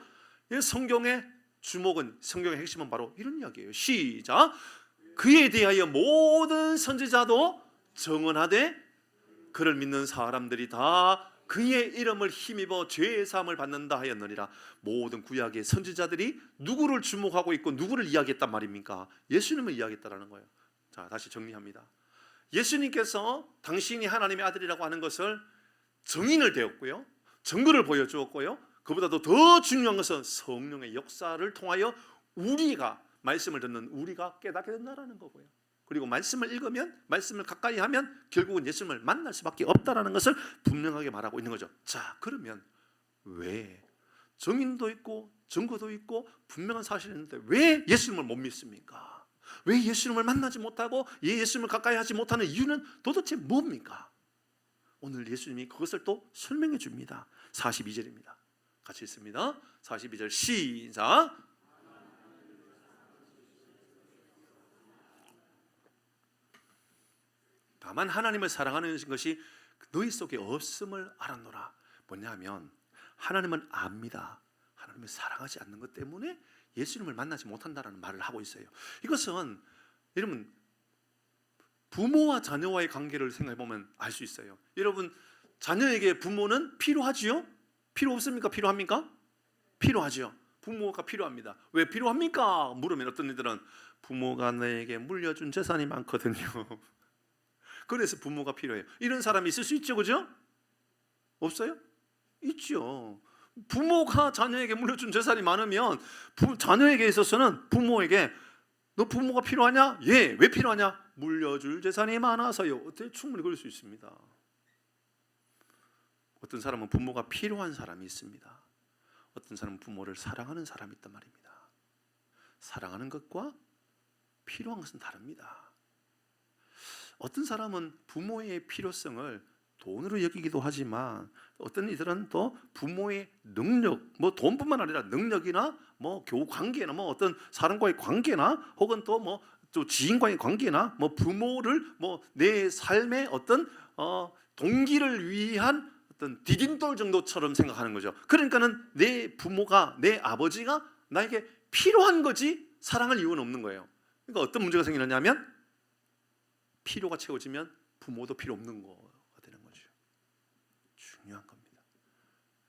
성경의 주목은, 성경의 핵심은 바로 이런 이야기예요. 시작. 그에 대하여 모든 선지자도 정언하되 그를 믿는 사람들이 다 그의 이름을 힘입어 죄의 사함을 받는다 하였느니라. 모든 구약의 선지자들이 누구를 주목하고 있고 누구를 이야기했단 말입니까? 예수님을 이야기했다라는 거예요. 자, 다시 정리합니다. 예수님께서 당신이 하나님의 아들이라고 하는 것을 증인을 되었고요, 증거를 보여주었고요, 그보다도 더 중요한 것은 성령의 역사를 통하여 우리가, 말씀을 듣는 우리가 깨닫게 된다는 거고요. 그리고 말씀을 읽으면, 말씀을 가까이 하면 결국은 예수님을 만날 수밖에 없다는 것을 분명하게 말하고 있는 거죠. 자, 그러면 왜 증인도 있고 증거도 있고 분명한 사실이 있는데 왜 예수님을 못 믿습니까? 왜 예수님을 만나지 못하고 예수님을 가까이 하지 못하는 이유는 도대체 뭡니까? 오늘 예수님이 그것을 또 설명해 줍니다. 42절입니다. 같이 읽습니다. 42절 시작. 다만 하나님을 사랑하는 것이 너희 속에 없음을 알았노라. 뭐냐면 하나님은 압니다. 하나님을 사랑하지 않는 것 때문에 예수님을 만나지 못한다는 말을 하고 있어요. 이것은 여러분 부모와 자녀와의 관계를 생각해 보면 알 수 있어요. 여러분 자녀에게 부모는 필요하지요? 필요 없습니까? 필요합니까? 필요하죠. 부모가 필요합니다. 왜 필요합니까? 물으면 어떤 이들은 부모가 나에게 물려준 재산이 많거든요. 그래서 부모가 필요해요. 이런 사람이 있을 수 있죠, 그죠? 없어요? 있죠. 부모가 자녀에게 물려준 재산이 많으면 자녀에게 있어서는 부모에게 너 부모가 필요하냐? 예. 왜 필요하냐? 물려줄 재산이 많아서요. 어때? 충분히 그럴 수 있습니다. 어떤 사람은 부모가 필요한 사람이 있습니다. 어떤 사람은 부모를 사랑하는 사람이 있단 말입니다. 사랑하는 것과 필요한 것은 다릅니다. 어떤 사람은 부모의 필요성을 돈으로 여기기도 하지만 어떤 이들은 또 부모의 능력, 뭐 돈뿐만 아니라 능력이나 뭐 교우 관계나 뭐 어떤 사람과의 관계나 혹은 또 뭐 또 지인과의 관계나 뭐 부모를 뭐 내 삶의 어떤 동기를 위한 어떤 디딤돌 정도처럼 생각하는 거죠. 그러니까는 내 부모가, 내 아버지가 나에게 필요한 거지 사랑할 이유는 없는 거예요. 그러니까 어떤 문제가 생기느냐면 필요가 채워지면 부모도 필요 없는 거가 되는 거죠. 중요한 겁니다.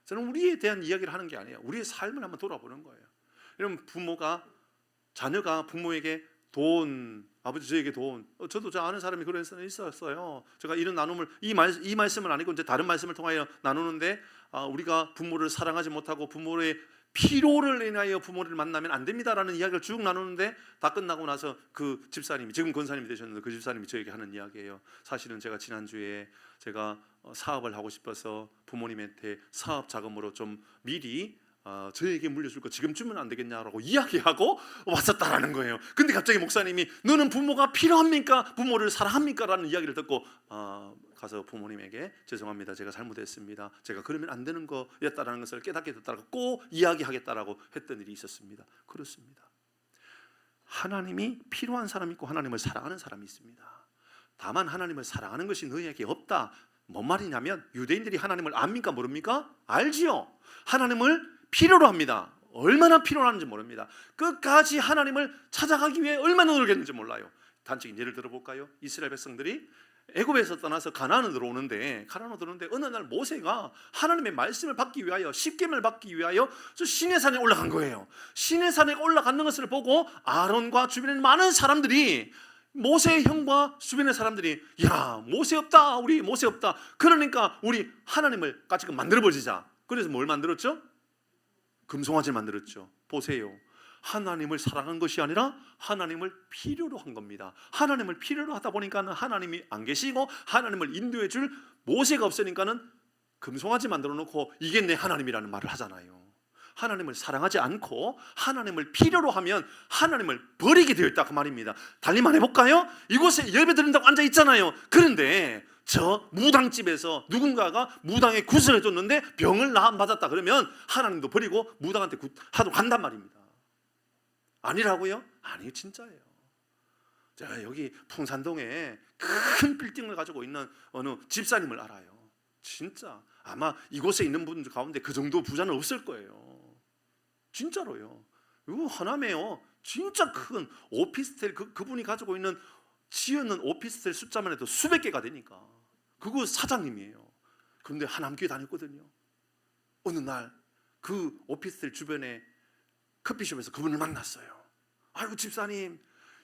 저는 우리에 대한 이야기를 하는 게 아니에요. 우리의 삶을 한번 돌아보는 거예요. 여러분 자녀가 부모에게 돈, 아버지 저에게 돈, 저도 저 아는 사람이 그런 사람이 있었어요. 제가 이런 나눔을 이 말씀을 아니고 이제 다른 말씀을 통하여 나누는데 우리가 부모를 사랑하지 못하고 부모의 필요를 인하여 부모를 만나면 안 됩니다라는 이야기를 쭉 나누는데 다 끝나고 나서 그 집사님이, 지금 권사님이 되셨는데 그 집사님이 저에게 하는 이야기예요. 사실은 제가 지난주에 제가 사업을 하고 싶어서 부모님한테 사업 자금으로 좀 미리 저에게 물려줄 거 지금 주면 안 되겠냐라고 이야기하고 왔었다라는 거예요. 근데 갑자기 목사님이 너는 부모가 필요합니까? 부모를 사랑합니까? 라는 이야기를 듣고 가서 부모님에게 죄송합니다. 제가 잘못했습니다. 제가 그러면 안 되는 거였다라는 것을 깨닫게 됐다고 꼭 이야기하겠다라고 했던 일이 있었습니다. 그렇습니다. 하나님이 필요한 사람이 있고 하나님을 사랑하는 사람이 있습니다. 다만 하나님을 사랑하는 것이 너희에게 없다. 뭔 말이냐면 유대인들이 하나님을 압니까? 모릅니까? 알지요. 하나님을 필요로 합니다. 얼마나 필요로 하는지 모릅니다. 끝까지 하나님을 찾아가기 위해 얼마나 노력했는지 몰라요. 단적인 예를 들어볼까요? 이스라엘 백성들이 애굽에서 떠나서 가나안으로 들어오는데 어느 날 모세가 하나님의 말씀을 받기 위하여, 십계명을 받기 위하여 저 시내산에 올라간 거예요. 시내산에 올라가는 것을 보고 아론과 주변에 많은 사람들이, 모세의 형과 주변의 사람들이 야 모세 없다, 우리 모세 없다. 그러니까 우리 하나님을 같이 만들어보자. 그래서 뭘 만들었죠? 금송아지를 만들었죠. 보세요. 하나님을 사랑한 것이 아니라 하나님을 필요로 한 겁니다. 하나님을 필요로 하다 보니까는 하나님이 안 계시고 하나님을 인도해 줄 모세가 없으니까는 금송아지 만들어 놓고 이게 내 하나님이라는 말을 하잖아요. 하나님을 사랑하지 않고 하나님을 필요로 하면 하나님을 버리게 되어 있다 그 말입니다. 달리만 해볼까요? 이곳에 예배 드린다고 앉아 있잖아요. 그런데 저 무당집에서 누군가가 무당에 굿을 해줬는데 병을 맞았다 그러면 하나님도 버리고 무당한테 하러 간단 말입니다. 아니라고요? 아니요, 진짜예요. 제가 여기 풍산동에 큰 빌딩을 가지고 있는 어느 집사님을 알아요. 진짜 아마 이곳에 있는 분들 가운데 그 정도 부자는 없을 거예요. 진짜로요. 이거 하나매요. 진짜 큰 오피스텔 그분이 가지고 있는 지어놓은 오피스텔 숫자만 해도 수백 개가 되니까 그거 사장님이에요. 그런데 하남교회 다녔거든요. 어느 날 그 오피스텔 주변에 커피숍에서 그분을 만났어요. 아이고 집사님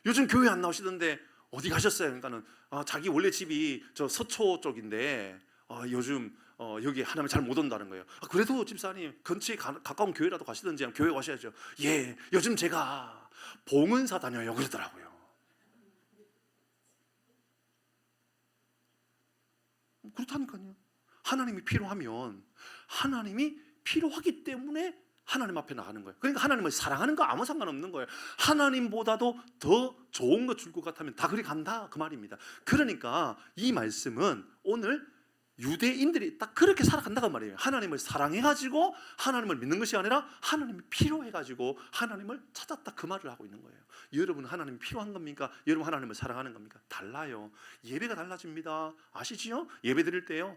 요즘 교회 안 나오시던데 어디 가셨어요? 그러니까는 자기 원래 집이 저 서초 쪽인데 요즘 여기 하나님 잘 못 온다는 거예요. 그래도 집사님 근처에 가까운 교회라도 가시든지 교회 가셔야죠. 예, 요즘 제가 봉은사 다녀요 그러더라고요. 그렇다니까요. 하나님이 필요하면 하나님이 필요하기 때문에 하나님 앞에 나가는 거예요. 그러니까 하나님을 사랑하는 거 아무 상관없는 거예요. 하나님보다도 더 좋은 거 줄 것 같으면 다 그리 간다 그 말입니다. 그러니까 이 말씀은 오늘 유대인들이 딱 그렇게 살아간다고 말이에요. 하나님을 사랑해가지고 하나님을 믿는 것이 아니라 하나님이 필요해가지고 하나님을 찾았다 그 말을 하고 있는 거예요. 여러분은 하나님이 필요한 겁니까? 여러분 하나님을 사랑하는 겁니까? 달라요. 예배가 달라집니다. 아시지요? 예배 드릴 때요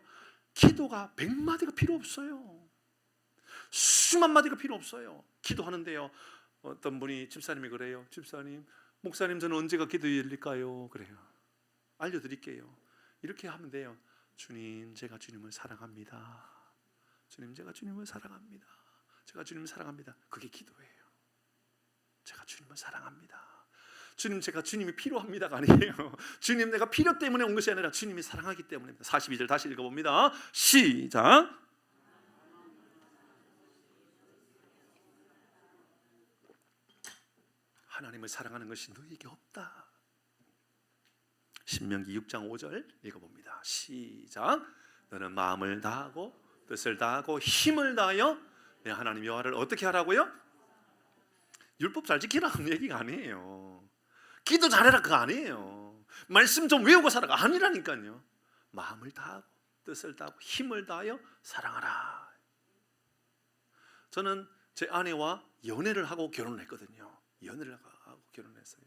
기도가 100마디가 필요 없어요. 수만 마디가 필요 없어요. 기도하는데요 어떤 분이 집사님이 그래요. 집사님, 목사님 저는 언제가 기도 열릴까요? 그래요. 알려드릴게요. 이렇게 하면 돼요. 주님, 제가 주님을 사랑합니다. 주님, 제가 주님을 사랑합니다. 제가 주님을 사랑합니다. 그게 기도예요. 제가 주님을 사랑합니다. 주님, 제가 주님이 필요합니다가 아니에요. 주님, 내가 필요 때문에 온 것이 아니라 주님이 사랑하기 때문입니다. 42절 다시 읽어봅니다. 시작. 하나님을 사랑하는 것이 너에게 없다. 신명기 6장 5절 읽어봅니다. 시작. 너는 마음을 다하고 뜻을 다하고 힘을 다하여 내 하나님 여호와를 어떻게 하라고요? 율법 잘 지키라는 얘기가 아니에요. 기도 잘해라 그거 아니에요. 말씀 좀 외우고 살아가 아니라니까요. 마음을 다하고 뜻을 다하고 힘을 다하여 사랑하라. 저는 제 아내와 연애를 하고 결혼했거든요. 연애를 하고 결혼했어요.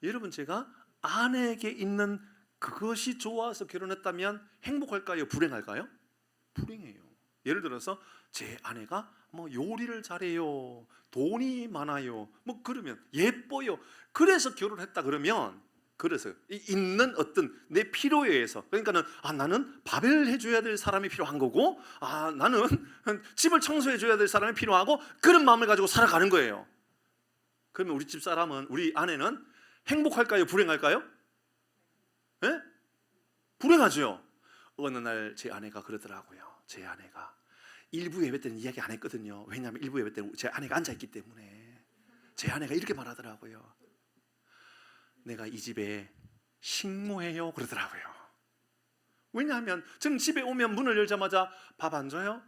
여러분 제가 아내에게 있는 그것이 좋아서 결혼했다면 행복할까요? 불행할까요? 불행해요. 예를 들어서 제 아내가 뭐 요리를 잘해요, 돈이 많아요, 뭐 그러면 예뻐요. 그래서 결혼했다 그러면 그래서 있는 어떤 내 필요에 의해서 그러니까는 나는 밥을 해줘야 될 사람이 필요한 거고 나는 집을 청소해줘야 될 사람이 필요하고 그런 마음을 가지고 살아가는 거예요. 그러면 우리 집사람은 우리 아내는 행복할까요? 불행할까요? 예? 불행하죠. 어느 날 제 아내가 그러더라고요. 제 아내가 일부 예배 때는 이야기 안 했거든요. 왜냐하면 일부 예배 때는 제 아내가 앉아있기 때문에. 제 아내가 이렇게 말하더라고요. 내가 이 집에 식모해요 그러더라고요. 왜냐하면 저는 집에 오면 문을 열자마자 밥 안 줘요?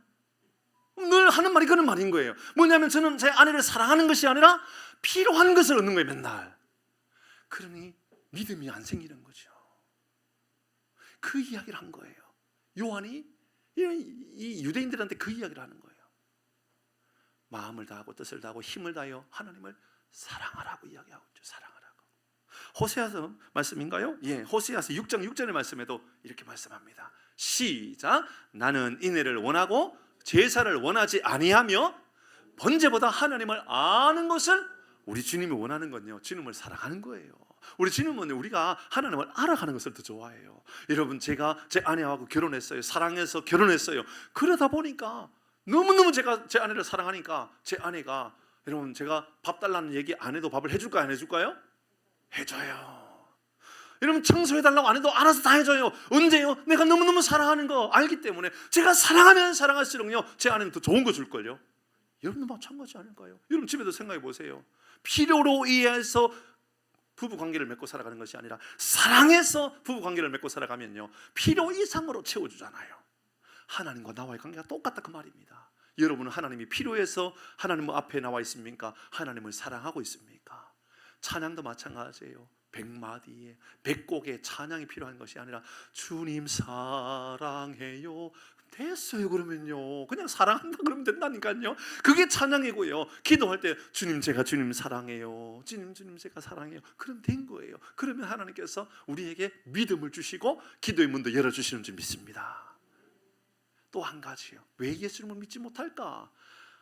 늘 하는 말이 그런 말인 거예요. 뭐냐면 저는 제 아내를 사랑하는 것이 아니라 필요한 것을 얻는 거예요 맨날. 그러니 믿음이 안 생기는 거죠. 그 이야기를 한 거예요. 요한이 이 유대인들한테 그 이야기를 하는 거예요. 마음을 다하고 뜻을 다하고 힘을 다하여 하나님을 사랑하라고 이야기하고 있죠. 사랑하라고. 호세아서 말씀인가요? 예, 호세아서 6장 6절의 말씀에도 이렇게 말씀합니다. 시작. 나는 인애를 원하고 제사를 원하지 아니하며 번제보다 하나님을 아는 것을 우리 주님이 원하는 건요 주님을 사랑하는 거예요. 우리 주님은 우리가 하나님을 알아가는 것을 더 좋아해요. 여러분 제가 제 아내하고 결혼했어요. 사랑해서 결혼했어요. 그러다 보니까 너무너무 제가 제 아내를 사랑하니까 제 아내가 여러분 제가 밥 달라는 얘기 안 해도 밥을 해줄까요? 안 해줄까요? 해줘요. 여러분 청소해달라고 안 해도 알아서 다 해줘요. 언제요? 내가 너무너무 사랑하는 거 알기 때문에. 제가 사랑하면 사랑할수록요 제 아내는 더 좋은 거 줄걸요. 여러분도 마찬가지 아닐까요? 여러분 집에도 생각해 보세요. 필요로 의해서 부부관계를 맺고 살아가는 것이 아니라 사랑해서 부부관계를 맺고 살아가면요 필요 이상으로 채워주잖아요. 하나님과 나와의 관계가 똑같다 그 말입니다. 여러분은 하나님이 필요해서 하나님 앞에 나와 있습니까? 하나님을 사랑하고 있습니까? 찬양도 마찬가지예요. 100마디에 100곡의 찬양이 필요한 것이 아니라 주님 사랑해요. 됐어요. 그러면요, 그냥 사랑한다 그러면 된다니까요. 그게 찬양이고요. 기도할 때 주님 제가 주님 사랑해요. 주님 제가 사랑해요. 그럼 된 거예요. 그러면 하나님께서 우리에게 믿음을 주시고 기도의 문도 열어주시는 줄 믿습니다. 또 한 가지요. 왜 예수님을 믿지 못할까?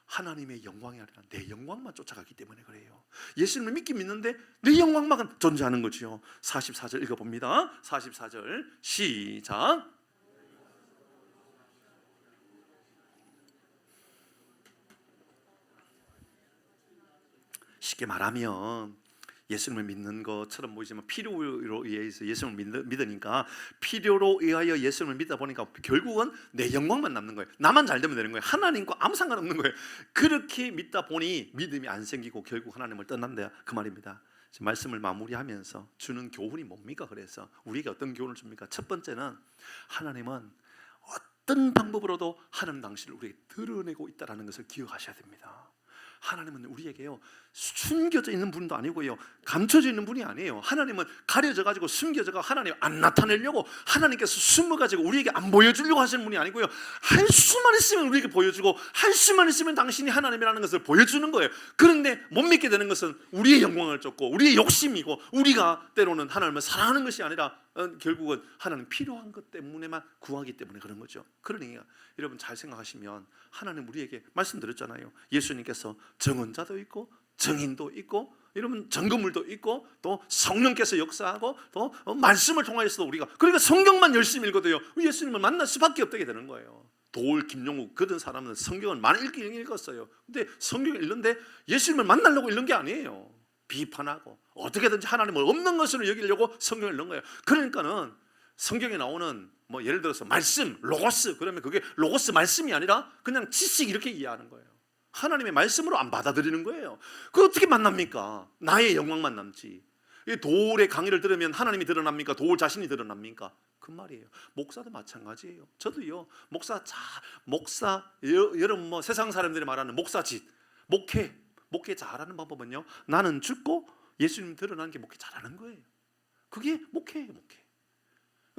하나님의 영광이 아니라 내 영광만 쫓아가기 때문에 그래요. 예수님을 믿긴 믿는데 내 영광만 존재하는 거지요. 44절 읽어봅니다. 44절 시작. 쉽게 말하면 예수님을 믿는 것처럼 보이지만 필요로 의해서 예수님을 믿으니까, 필요로 의하여 예수님을 믿다 보니까 결국은 내 영광만 남는 거예요. 나만 잘 되면 되는 거예요. 하나님과 아무 상관없는 거예요. 그렇게 믿다 보니 믿음이 안 생기고 결국 하나님을 떠난다 그 말입니다. 말씀을 마무리하면서 주는 교훈이 뭡니까? 그래서 우리에게 어떤 교훈을 줍니까? 첫 번째는 하나님은 어떤 방법으로도 하나님 당신을 우리에게 드러내고 있다는 것을 기억하셔야 됩니다. 하나님은 우리에게요, 숨겨져 있는 분도 아니고요, 감춰져 있는 분이 아니에요. 하나님은 가려져 가지고 숨겨져가 하나님 안 나타내려고, 하나님께서 숨어 가지고 우리에게 안 보여주려고 하시는 분이 아니고요, 할 수만 있으면 우리에게 보여주고, 할 수만 있으면 당신이 하나님이라는 것을 보여주는 거예요. 그런데 못 믿게 되는 것은 우리의 영광을 쫓고 우리의 욕심이고, 우리가 때로는 하나님을 사랑하는 것이 아니라 결국은 하나님 필요한 것 때문에만 구하기 때문에 그런 거죠. 그러니까 여러분 잘 생각하시면, 하나님 우리에게 말씀드렸잖아요. 예수님께서 정언자도 있고 정인도 있고, 여러분 정금물도 있고, 또 성령께서 역사하고, 또 말씀을 통하여서 우리가, 그러니까 성경만 열심히 읽어도요 예수님을 만날 수밖에 없게 되는 거예요. 도울, 김용욱 그런 사람은 성경을 많이 읽긴 읽었어요. 근데 성경을 읽는데 예수님을 만나려고 읽는 게 아니에요. 비판하고 어떻게든지 하나님을 없는 것으로 여기려고 성경을 읽는 거예요. 그러니까는 성경에 나오는 뭐 예를 들어서 말씀, 로고스, 그러면 그게 로고스 말씀이 아니라 그냥 지식 이렇게 이해하는 거예요. 하나님의 말씀으로 안 받아들이는 거예요. 그 어떻게 만납니까? 나의 영광만 남지. 도울의 강의를 들으면 하나님이 드러납니까? 도울 자신이 드러납니까? 그 말이에요. 목사도 마찬가지예요. 저도요, 목사 여러분 뭐 세상 사람들이 말하는 목사짓, 목회 잘하는 방법은요, 나는 죽고 예수님 드러나는 게 목회 잘하는 거예요. 그게 목회예요. 목회.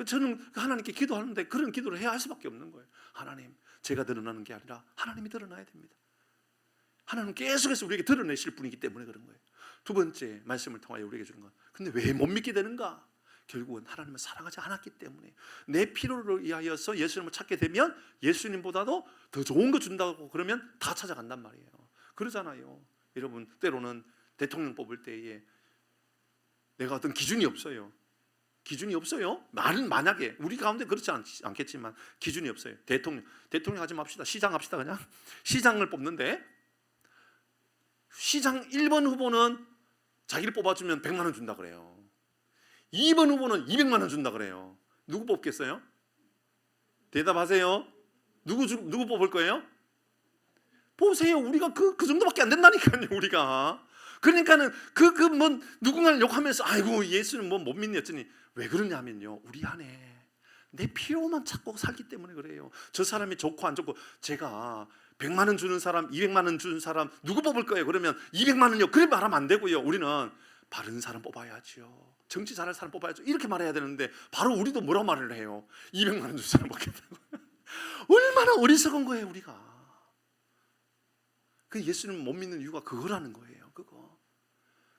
저는 하나님께 기도하는데 그런 기도를 해야 할 수밖에 없는 거예요. 하나님, 제가 드러나는 게 아니라 하나님이 드러나야 됩니다. 하나님은 계속해서 우리에게 드러내실 분이기 때문에 그런 거예요. 두 번째 말씀을 통하여 우리에게 주는 것, 근데 왜 못 믿게 되는가? 결국은 하나님을 사랑하지 않았기 때문에. 내 필요를 위하여서 예수님을 찾게 되면 예수님보다도 더 좋은 거 준다고 그러면 다 찾아간단 말이에요. 그러잖아요. 여러분 때로는 대통령 뽑을 때에 내가 어떤 기준이 없어요. 기준이 없어요. 말은 만약에 우리 가운데 그렇지 않겠지만 기준이 없어요. 대통령 하지 맙시다. 시장 합시다. 그냥 시장을 뽑는데 시장 1번 후보는 자기를 뽑아주면 100만 원 준다 그래요. 2번 후보는 200만 원 준다 그래요. 누구 뽑겠어요? 대답하세요. 누구 뽑을 거예요? 보세요. 우리가 그 정도밖에 안 된다니까요. 우리가. 그러니까는 뭐 누군가를 욕하면서 아이고 예수는 뭐 못 믿니 했더니, 왜 그러냐면요, 우리 안에 내 필요만 찾고 살기 때문에 그래요. 저 사람이 좋고 안 좋고, 제가 100만 원 주는 사람, 200만 원 주는 사람 누구 뽑을 거예요? 그러면 200만 원요. 그래 말하면 안 되고요. 우리는 바른 사람 뽑아야죠. 정치 잘할 사람 뽑아야죠. 이렇게 말해야 되는데 바로 우리도 뭐라 말을 해요? 200만 원 주는 사람 뽑겠다고. 얼마나 어리석은 거예요, 우리가. 그 예수님 못 믿는 이유가 그거라는 거예요. 그거.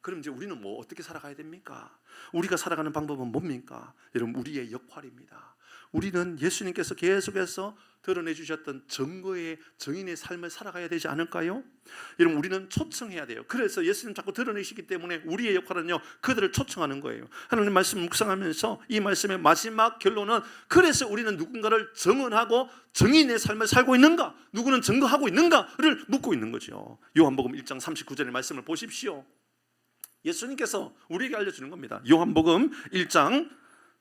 그럼 이제 우리는 뭐 어떻게 살아가야 됩니까? 우리가 살아가는 방법은 뭡니까? 여러분, 우리의 역할입니다. 우리는 예수님께서 계속해서 드러내 주셨던 증거의 정인의 삶을 살아가야 되지 않을까요? 여러분, 우리는 초청해야 돼요. 그래서 예수님 자꾸 드러내시기 때문에 우리의 역할은요, 그들을 초청하는 거예요. 하나님 말씀 묵상하면서 이 말씀의 마지막 결론은, 그래서 우리는 누군가를 증언하고 정인의 삶을 살고 있는가, 누구는 증거하고 있는가를 묻고 있는 거죠. 요한복음 1장 39절의 말씀을 보십시오. 예수님께서 우리에게 알려주는 겁니다. 요한복음 1장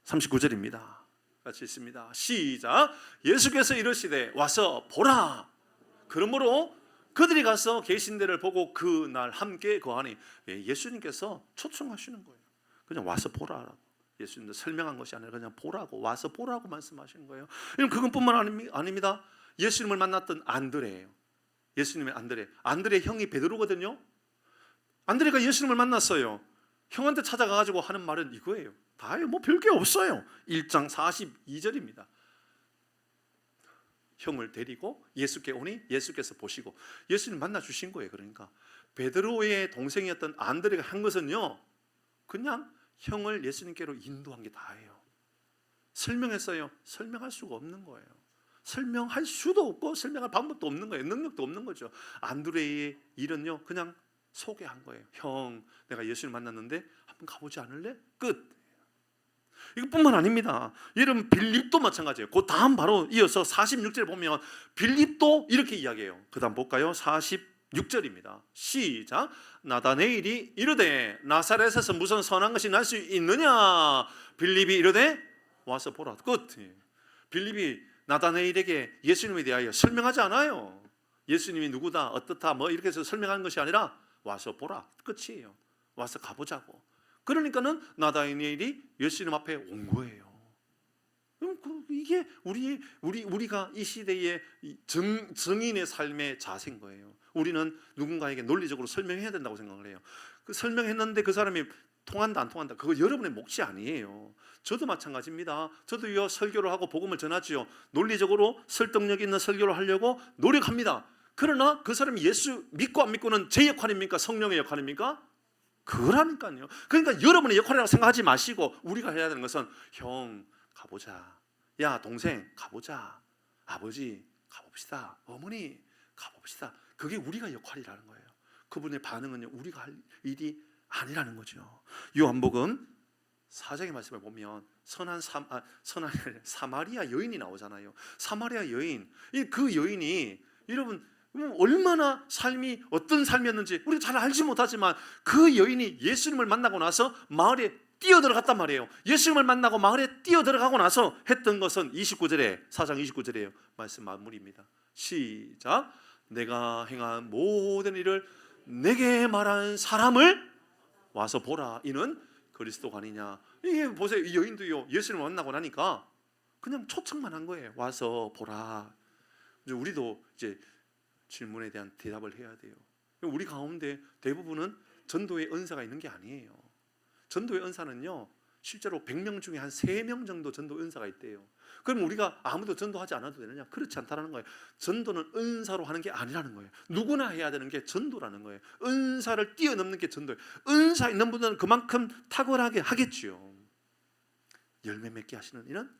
39절입니다. 같이 있습니다. 시작. 예수께서 이르시되 와서 보라. 그러므로 그들이 가서 계신 데를 보고 그 날 함께 거하니. 예수님께서 초청하시는 거예요. 그냥 와서 보라라고. 예수님도 설명한 것이 아니라 그냥 보라고, 와서 보라고 말씀하시는 거예요. 그것뿐만 아닙니다. 예수님을 만났던 안드레예요. 예수님의 안드레 형이 베드로거든요. 안드레가 예수님을 만났어요. 형한테 찾아가가지고 하는 말은 이거예요. 다예요. 뭐 별게 없어요. 1장 42절입니다. 형을 데리고 예수께 오니 예수께서 보시고 예수님 만나 주신 거예요. 그러니까 베드로의 동생이었던 안드레가 한 것은요, 그냥 형을 예수님께로 인도한 게 다예요. 설명했어요. 설명할 수가 없는 거예요. 설명할 수도 없고 설명할 방법도 없는 거예요. 능력도 없는 거죠. 안드레의 일은요, 그냥 소개한 거예요. 형, 내가 예수를 만났는데 한번 가보지 않을래? 끝. 이것뿐만 아닙니다. 여러분, 빌립도 마찬가지예요. 그 다음 바로 이어서 46절 보면 빌립도 이렇게 이야기해요. 그 다음 볼까요? 46절입니다. 시작. 나다네일이 이르되 나사렛에서 무슨 선한 것이 날 수 있느냐? 빌립이 이르되 와서 보라. 끝. 빌립이 나다네일에게 예수님에 대하여 설명하지 않아요. 예수님이 누구다, 어떻다, 뭐 이렇게 해서 설명하는 것이 아니라 와서 보라. 끝이에요. 와서 가보자고. 그러니까는 나다니엘이 예수님 앞에 온 거예요. 이게 우리가 이 시대의 증인의 삶의 자세인 거예요. 우리는 누군가에게 논리적으로 설명해야 된다고 생각을 해요. 그 설명했는데 그 사람이 통한다 안 통한다, 그거 여러분의 몫이 아니에요. 저도 마찬가지입니다. 저도요, 설교를 하고 복음을 전하지요. 논리적으로 설득력 있는 설교를 하려고 노력합니다. 그러나 그 사람이 예수 믿고 안 믿고는 제 역할입니까? 성령의 역할입니까? 그러니까요. 그러니까 여러분의 역할이라고 생각하지 마시고 우리가 해야 되는 것은 형 가보자, 야 동생 가보자, 아버지 가봅시다, 어머니 가봅시다. 그게 우리가 역할이라는 거예요. 그분의 반응은요, 우리가 할 일이 아니라는 거죠. 요한복음 4장의 말씀을 보면 선한 사마리아 여인이 나오잖아요. 사마리아 여인, 그 여인이 여러분 얼마나 삶이 어떤 삶이었는지 우리가 잘 알지 못하지만 그 여인이 예수님을 만나고 나서 마을에 뛰어들어갔단 말이에요. 예수님을 만나고 마을에 뛰어들어가고 나서 했던 것은 29절에 4장 29절이에요. 말씀 마무리입니다. 시작. 내가 행한 모든 일을 내게 말한 사람을 와서 보라. 이는 그리스도가 아니냐. 이게 보세요. 이 여인도요, 예수님을 만나고 나니까 그냥 초청만 한 거예요. 와서 보라. 이제 우리도 이제 질문에 대한 대답을 해야 돼요. 우리 가운데 대부분은 전도의 은사가 있는 게 아니에요. 전도의 은사는요, 실제로 100명 중에 한 3명 정도 전도 은사가 있대요. 그럼 우리가 아무도 전도하지 않아도 되느냐? 그렇지 않다는 거예요. 전도는 은사로 하는 게 아니라는 거예요. 누구나 해야 되는 게 전도라는 거예요. 은사를 뛰어넘는 게 전도예요. 은사 있는 분들은 그만큼 탁월하게 하겠지요. 열매 맺게 하시는 이는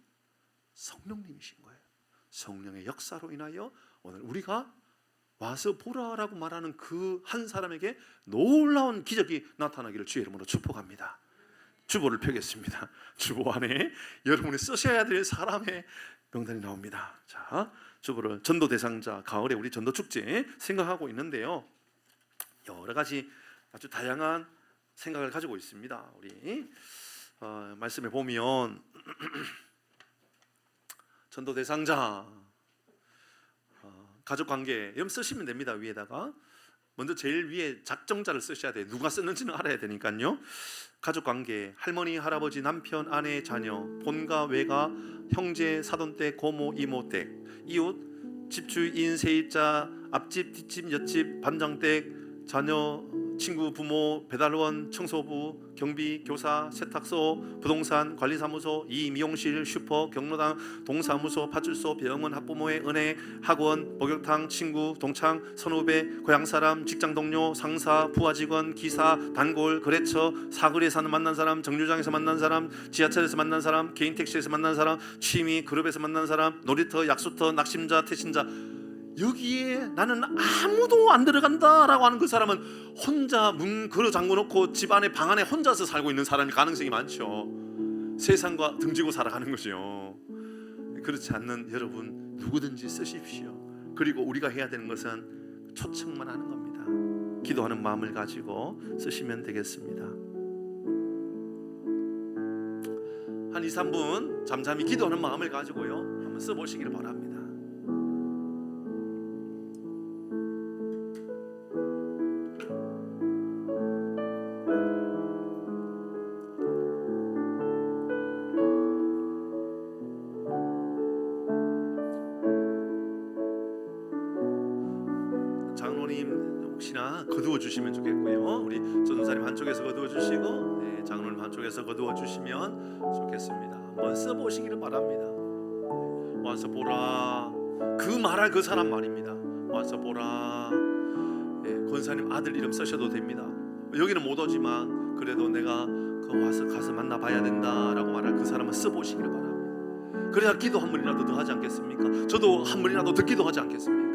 성령님이신 거예요. 성령의 역사로 인하여 오늘 우리가 와서 보라라고 말하는 그 한 사람에게 놀라운 기적이 나타나기를 주의 이름으로 축복합니다. 주보를 펴겠습니다. 주보 안에 여러분이 쓰셔야 될 사람의 명단이 나옵니다. 자, 주보를 전도 대상자, 가을에 우리 전도 축제 생각하고 있는데요. 여러 가지 아주 다양한 생각을 가지고 있습니다. 우리 말씀에 보면 전도 대상자, 가족관계 여러분 쓰시면 됩니다. 위에다가 먼저 제일 위에 작정자를 쓰셔야 돼요. 누가 썼는지는 알아야 되니까요. 가족관계, 할머니, 할아버지, 남편, 아내, 자녀, 본가, 외가, 형제, 사돈댁, 고모, 이모댁, 이웃, 집주인, 세입자, 앞집, 뒷집, 옆집, 반장댁, 자녀, 친구, 부모, 배달원, 청소부, 경비, 교사, 세탁소, 부동산, 관리사무소, 미용실, 슈퍼, 경로당, 동사무소, 파출소, 병원, 학부모의 은혜, 학원, 목욕탕, 친구, 동창, 선후배, 고향사람, 직장동료, 상사, 부하직원, 기사, 단골, 거래처, 사거리에서 만난 사람, 정류장에서 만난 사람, 지하철에서 만난 사람, 개인 택시에서 만난 사람, 취미, 그룹에서 만난 사람, 놀이터, 약수터, 낙심자, 태신자. 여기에 나는 아무도 안 들어간다라고 하는 그 사람은 혼자 문 걸어 잠궈놓고 집 안에 방 안에 혼자서 살고 있는 사람일 가능성이 많죠. 세상과 등지고 살아가는 거죠. 그렇지 않는 여러분 누구든지 쓰십시오. 그리고 우리가 해야 되는 것은 초청만 하는 겁니다. 기도하는 마음을 가지고 쓰시면 되겠습니다. 한 2, 3분 잠잠히 기도하는 마음을 가지고요 한번 써보시기를 바랍니다. 장로님 혹시나 거두어 주시면 좋겠고요. 우리 전도사님 한쪽에서 거두어 주시고, 네, 장로님 한쪽에서 거두어 주시면 좋겠습니다. 한번 써보시기를 바랍니다. 와서 보라, 그 말할 그 사람 말입니다. 와서 보라. 예, 권사님 아들 이름 쓰셔도 됩니다. 여기는 못 오지만 그래도 내가 그 와서 가서 만나봐야 된다라고 말할 그 사람은 써보시기를 바랍니다. 그래야 기도 한 번이라도 더 하지 않겠습니까? 저도 한 번이라도 더 기도하지 않겠습니까?